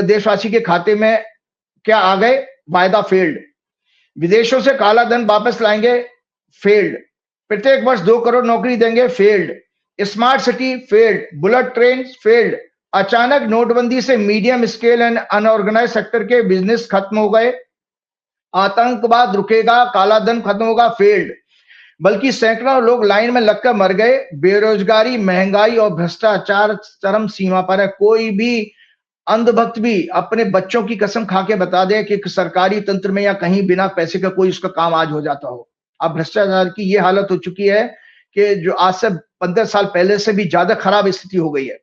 देशवासी के खाते में क्या आ गए? वायदा फेल्ड। विदेशों से काला धन वापस लाएंगे, फेल्ड। प्रत्येक वर्ष 2 करोड़ नौकरी देंगे, failed. Smart city, failed. Bullet train, failed. अचानक नोटबंदी से medium scale and unorganise sector के बिजनेस खत्म हो गए। आतंकवाद रुकेगा, काला धन खत्म होगा, फेल्ड। बल्कि सैकड़ों लोग लाइन में लगकर मर गए। बेरोजगारी, महंगाई और भ्रष्टाचार चरम सीमा पर है। कोई भी अंधभक्त भी अपने बच्चों की कसम खा के बता दे कि सरकारी तंत्र में या कहीं बिना पैसे का कोई उसका काम आज हो जाता हो। अब भ्रष्टाचार की ये हालत हो चुकी है कि जो आज से 15 साल पहले से भी ज्यादा खराब स्थिति हो गई है।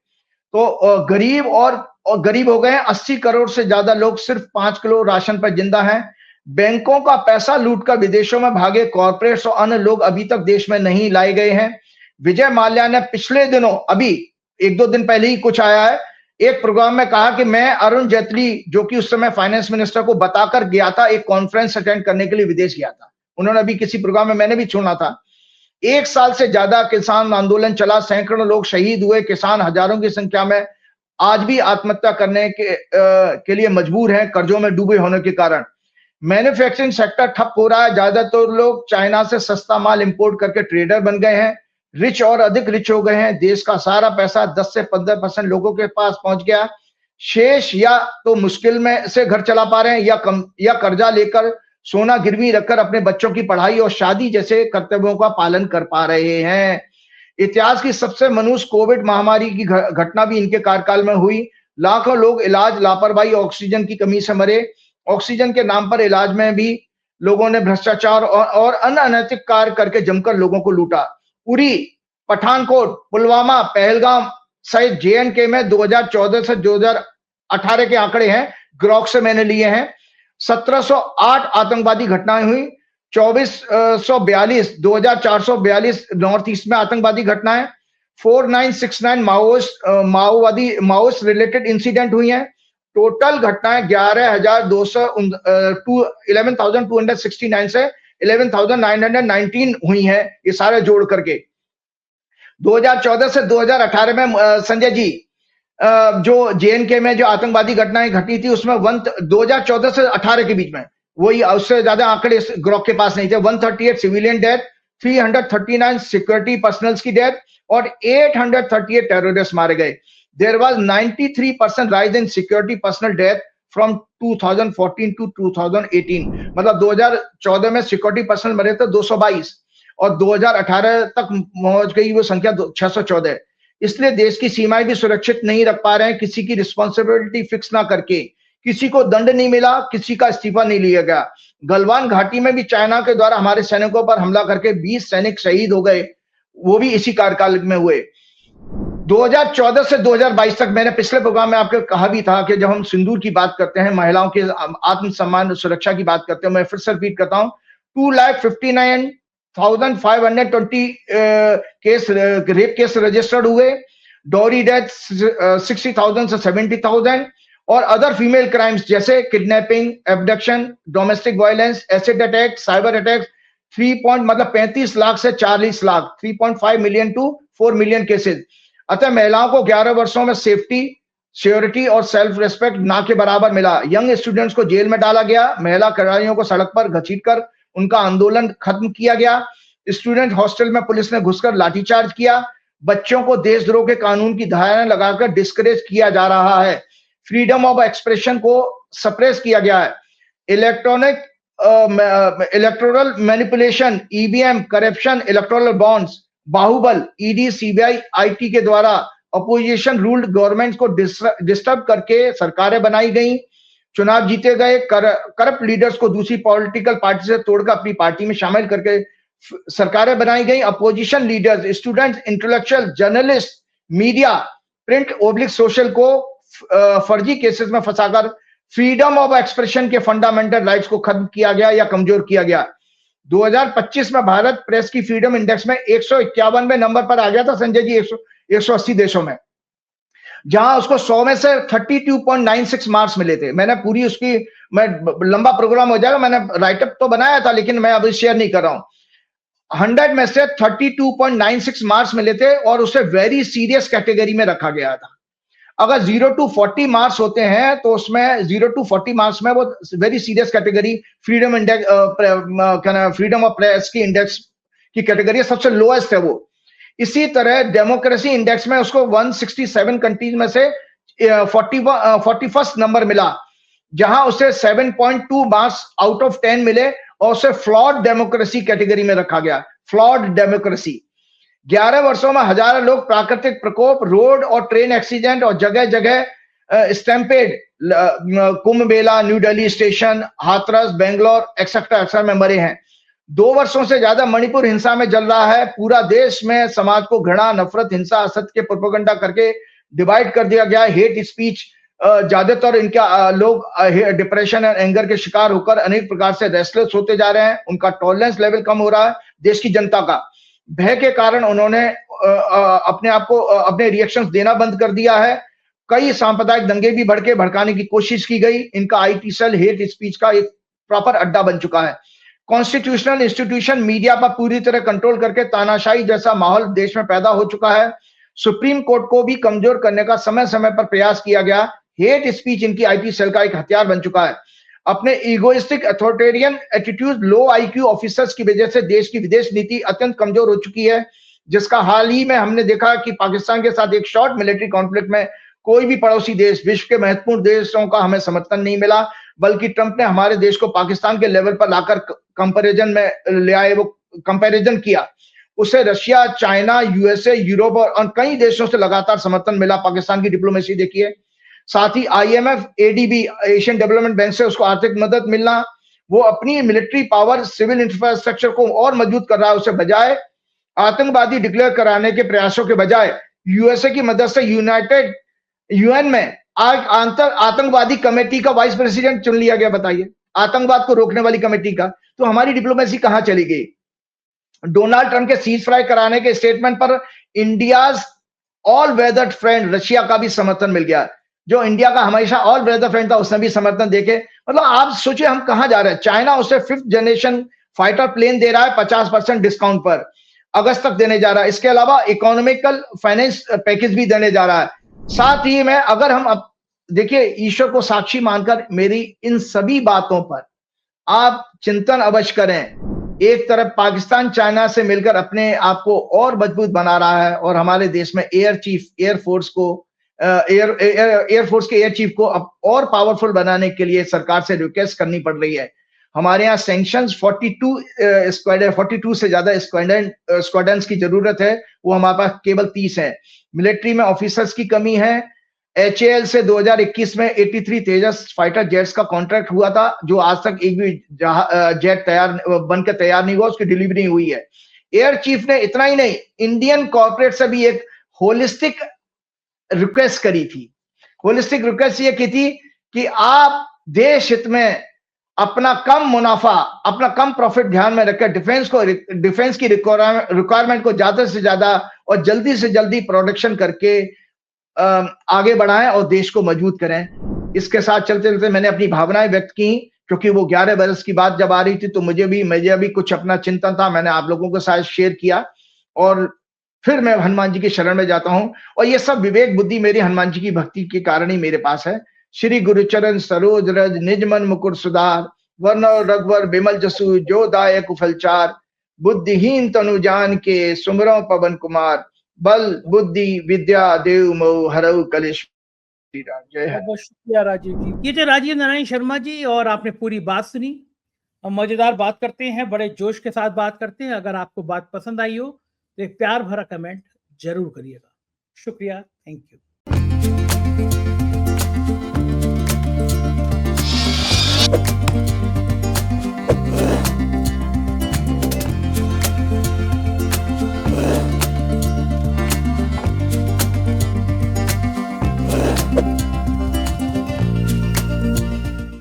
तो गरीब और गरीब हो गए हैं। 80 करोड़ से ज्यादा लोग सिर्फ 5 किलो राशन पर जिंदा हैं। बैंकों का पैसा लूटकर विदेशों में भागे कॉर्पोरेट्स और अन्य लोग अभी तक देश में नहीं लाए गए हैं। विजय माल्या ने पिछले दिनों, अभी 1-2 दिन पहले ही कुछ आया है, एक प्रोग्राम में कहा कि मैं अरुण जेटली, जो कि उस समय फाइनेंस मिनिस्टर, को बताकर गया था, एक कॉन्फ्रेंस अटेंड करने के लिए विदेश गया था। उन्होंने अभी किसी प्रोग्राम में, मैंने भी सुना था। 1 साल से ज्यादा किसान आंदोलन चला, सैकड़ों लोग शहीद हुए, किसान हजारों की संख्या में आज भी आत्महत्या करने के लिए मजबूर हैं, कर्जों में डूबे होने के कारण। मैन्युफैक्चरिंग सेक्टर ठप हो रहा है। ज्यादातर लोग चाइना से सस्ता माल इंपोर्ट करके ट्रेडर बन गए हैं, रिच और अधिक रिच हो गए हैं। देश का सारा पैसा 10 से 15% लोगों के पास पहुंच गया। शेष या तो मुश्किल में से घर चला पा रहे हैं या कर्जा लेकर सोना गिरवी रखकर अपने बच्चों की पढ़ाई और शादी जैसे कर्तव्यों का पालन कर पा रहे हैं। इतिहास की सबसे मनुष्य कोविड महामारी की घटना भी इनके कार्यकाल में हुई। लाखों लोग इलाज लापरवाही, ऑक्सीजन की कमी से मरे। ऑक्सीजन के नाम पर इलाज में भी लोगों ने भ्रष्टाचार और अन्य अनैतिक कार्य करके जमकर लोगों को लूटा। उरी, पठानकोट, पुलवामा, पहलगाम सहित JNK में 2014 से 2018 के आंकड़े हैं, ग्रॉक से मैंने लिए हैं। 1708 आतंकवादी घटनाएं हुई, 2442 नॉर्थ ईस्ट में आतंकवादी घटनाएं, 4969 माओवादी रिलेटेड इंसिडेंट हुई हैं। टोटल घटनाएं 11,269 से 11,919 हुई हैं, ये सारे जोड़ करके। 2014 से 2018 में संजय जी, जो JNK में जो आतंकवादी घटनाएं घटी थी, उसमें 2014 से 18 के बीच में, वही उससे ज्यादा आंकड़े ग्रॉक के पास नहीं थे। 138 सिविलियन डेथ, 339 सिक्योरिटी पर्सनल्स की डेथ और 838 टेररिस्ट मारे गए। There was 93% rise in security personnel death from 2014 to 2018। मतलब 2014 में सिक्योरिटी पर्सनल मरे थे 222 और 2018 तक पहुंच गई वो संख्या 614। इसलिए देश की सीमाएं भी सुरक्षित नहीं रख पा रहे हैं। किसी की रिस्पॉन्सिबिलिटी फिक्स ना करके, किसी को दंड नहीं मिला, किसी का इस्तीफा नहीं लिया गया। गलवान घाटी में भी चाइना के द्वारा हमारे सैनिकों पर हमला करके 20 सैनिक शहीद हो गए, वो भी इसी कार्यकाल में हुए। 2014 से 2022 तक, मैंने पिछले प्रोग्राम में आपको कहा भी था कि जब हम सिंदूर की बात करते हैं, महिलाओं के आत्मसम्मान सुरक्षा की बात करते हैं, मैं फिर से रिपीट करता हूं, 2,59,520 केस, रेप केस रजिस्टर्ड हुए। डॉरी डेथ 60,000 से 70,000 और अदर फीमेल क्राइम्स जैसे kidnapping, abduction, domestic violence, acid attack, cyber attack, 35 lakh से 40 lakh, 3.5 million to 4 million cases. अतः महिलाओं को 11 वर्षों में सेफ्टी, सिक्योरिटी और सेल्फ रेस्पेक्ट ना के बराबर मिला। यंग स्टूडेंट्स को जेल में डाला गया, महिला खिलाड़ियों को सड़क पर घसीटकर उनका आंदोलन खत्म किया गया। स्टूडेंट हॉस्टल में पुलिस ने घुसकर लाठीचार्ज किया। बच्चों को देशद्रोह के कानून की धाराएं लगाकर डिस्करेज किया जा रहा है। फ्रीडम ऑफ एक्सप्रेशन को सप्रेस किया गया है। Electoral manipulation, EVM, corruption, electoral bonds, बाहुबल, ED, CBI, IT के द्वारा अपोजिशन रूल्ड गवर्नमेंट को डिस्टर्ब करके सरकारें बनाई गई। चुनाव जीते गए। करप्ट लीडर्स को दूसरी पॉलिटिकल पार्टी से तोड़कर अपनी पार्टी में शामिल करके सरकारें बनाई गई। Opposition leaders, students, intellectual, journalist, media, print oblique social को फर्जी केसेस में फंसाकर फ्रीडम ऑफ एक्सप्रेशन के फंडामेंटल राइट्स को खत्म किया गया या कमजोर किया गया। 2025 में भारत प्रेस की फ्रीडम इंडेक्स में 151वें नंबर पर आ गया था संजय जी, 180 देशों में, जहां उसको 100 में से 32.96 मार्क्स मिले थे। मैंने पूरी उसकी, मैं लंबा प्रोग्राम हो जाएगा, मैंने राइटअप तो बनाया था लेकिन मैं अभी शेयर नहीं कर रहा हूं। 100 में से 32.96 मार्क्स मिले थे और उसे वेरी सीरियस कैटेगरी में रखा गया था। अगर 0 to 40 मार्क्स होते हैं तो उसमें 0 to 40 मार्क्स में वो very serious category, freedom index, freedom of press की इंडेक्स की कैटेगरी सबसे लोएस्ट है वो। इसी तरह डेमोक्रेसी इंडेक्स में उसको 167 कंट्रीज में से 41st नंबर मिला, जहां उसे 7.2 मार्क्स आउट ऑफ 10 मिले और उसे फ्लॉड डेमोक्रेसी कैटेगरी में रखा गया। Flawed democracy. 11 वर्षों में हजारों लोग प्राकृतिक प्रकोप, रोड और ट्रेन एक्सीडेंट और जगह जगह stampede, Kumbh Mela, new Delhi station, Hathras, Bangalore etcetera में मरे हैं। 2 वर्षों से ज्यादा मणिपुर हिंसा में जल रहा है। पूरा देश में समाज को घृणा, नफरत, हिंसा, असत्य के प्रोपेगेंडा करके डिवाइड कर दिया गया है। हेट स्पीच ज्यादातर इनका लोग डिप्रेशन और एंगर के शिकार होकर अनेक प्रकार से रेस्टलेस होते जा रहे हैं। उनका टॉलरेंस लेवल कम हो रहा है। देश की जनता का भय के कारण उन्होंने अपने आप को अपने रिएक्शंस देना बंद कर दिया है। कई सांप्रदायिक दंगे भी भड़काने की कोशिश की गई। इनका आईटी सेल हेट स्पीच का एक प्रॉपर अड्डा बन चुका है। कॉन्स्टिट्यूशनल इंस्टीट्यूशन मीडिया पर पूरी तरह कंट्रोल करके तानाशाही जैसा माहौल देश में पैदा हो चुका है। सुप्रीम कोर्ट को भी कमजोर करने का समय समय पर प्रयास किया गया। हेट स्पीच इनकी आईटी सेल का एक हथियार बन चुका है। अपने इगोइस्टिक अथॉरिटेरियन एटीट्यूड, लो आईक्यू ऑफिसर्स की वजह से देश की विदेश नीति अत्यंत कमजोर हो चुकी है, जिसका हाल ही में हमने देखा कि पाकिस्तान के साथ एक शॉर्ट मिलिट्री कॉन्फ्लिक्ट में कोई भी पड़ोसी देश, विश्व के महत्वपूर्ण देशों का हमें समर्थन नहीं मिला, बल्कि ट्रंप ने हमारे देश को पाकिस्तान के लेवल पर लाकर कंपैरिजन में ले आए। वो कंपैरिजन किया, उसे रशिया, चाइना, यूएसए, यूरोप और कई देशों से लगातार समर्थन मिला। पाकिस्तान की डिप्लोमेसी देखिए। साथ ही IMF, ADB, Asian development bank से उसको आर्थिक मदद मिलना। वो अपनी मिलिट्री पावर, सिविल इंफ्रास्ट्रक्चर को और मजबूत कर रहा है। उससे बजाय आतंकवादी डिक्लेयर कराने के प्रयासों के बजाय यूएसए की मदद से यूएन में आतंकवादी कमेटी का वाइस प्रेसिडेंट चुन लिया गया। बताइए, आतंकवाद को रोकने वाली कमेटी का। तो हमारी डिप्लोमेसी कहां चली गई? डोनाल्ड ट्रंप के सीज फायर कराने के स्टेटमेंट पर India's all weather friend Russia का भी समर्थन मिल गया। जो इंडिया का हमेशा ऑल वेदर फ्रेंड था, उसने भी समर्थन देके, मतलब आप सोचिए हम कहां जा रहे हैं। चाइना उसे 5th जनरेशन फाइटर प्लेन दे रहा है 50% डिस्काउंट पर, अगस्त तक देने जा रहा है। इसके अलावा इकोनॉमिकल फाइनेंस पैकेज भी देने जा रहा है। साथ ही में अगर हम अब देखिए, ईश्वर को साक्षी मानकर मेरी इन सभी बातों पर आप चिंतन अवश्य करें। एक तरफ पाकिस्तान चाइना से मिलकर अपने आप को और मजबूत बना रहा है, और हमारे देश में एयरफोर्स के एयर चीफ को अब और पावरफुल बनाने के लिए सरकार से रिक्वेस्ट करनी पड़ रही है। हमारे यहाँ सैंक्शंस 42 से ज्यादा स्क्वाड्रन्स की जरूरत है, वो हमारे पास केवल 30 है। मिलिट्री में ऑफिसर्स की कमी है। HAL से 2021 में 83 तेजस फाइटर जेट्स का कॉन्ट्रैक्ट हुआ था, जो आज तक एक भी जेट बनकर तैयार नहीं हुआ, उसकी डिलीवरी हुई है। एयर चीफ ने इतना ही नहीं, इंडियन कॉर्पोरेट से भी एक होलिस्टिक रिक्वेस्ट करी थी। होलिस्टिक रिक्वेस्ट ये की थी कि आप देश हित में अपना कम मुनाफा, अपना कम प्रॉफिट ध्यान में रखकर डिफेंस की रिक्वायरमेंट को ज्यादा से ज्यादा और जल्दी से जल्दी प्रोडक्शन करके आगे बढ़ाएं और देश को मजबूत करें। इसके साथ चलते चलते मैंने अपनी भावनाएं व्यक्त की, क्योंकि वो 11 बरस की बात जब आ रही थी तो मुझे भी कुछ अपना चिंतन था, मैंने आप लोगों के साथ शेयर किया। और फिर मैं हनुमान जी की शरण में जाता हूं, और ये सब विवेक बुद्धि मेरी हनुमान जी की भक्ति के कारण ही मेरे पास है। श्री गुरुचरण सरोज रज निज मन मुकुर सुधार, वर्ण रघुवर बिमल जसु जो दायक फलचार, बुद्धिहीन तनु जान के सुमरो पवन कुमार, बल बुद्धि विद्या देव मोह हरऊ कलेश। बहुत शुक्रिया राजीव जी। ये थे राजीव नारायण शर्मा जी, और आपने पूरी बात सुनी। हम मजेदार बात करते हैं, बड़े जोश के साथ बात करते हैं। अगर आपको बात पसंद आई हो तो एक प्यार भरा कमेंट जरूर करिएगा। शुक्रिया, थैंक यू।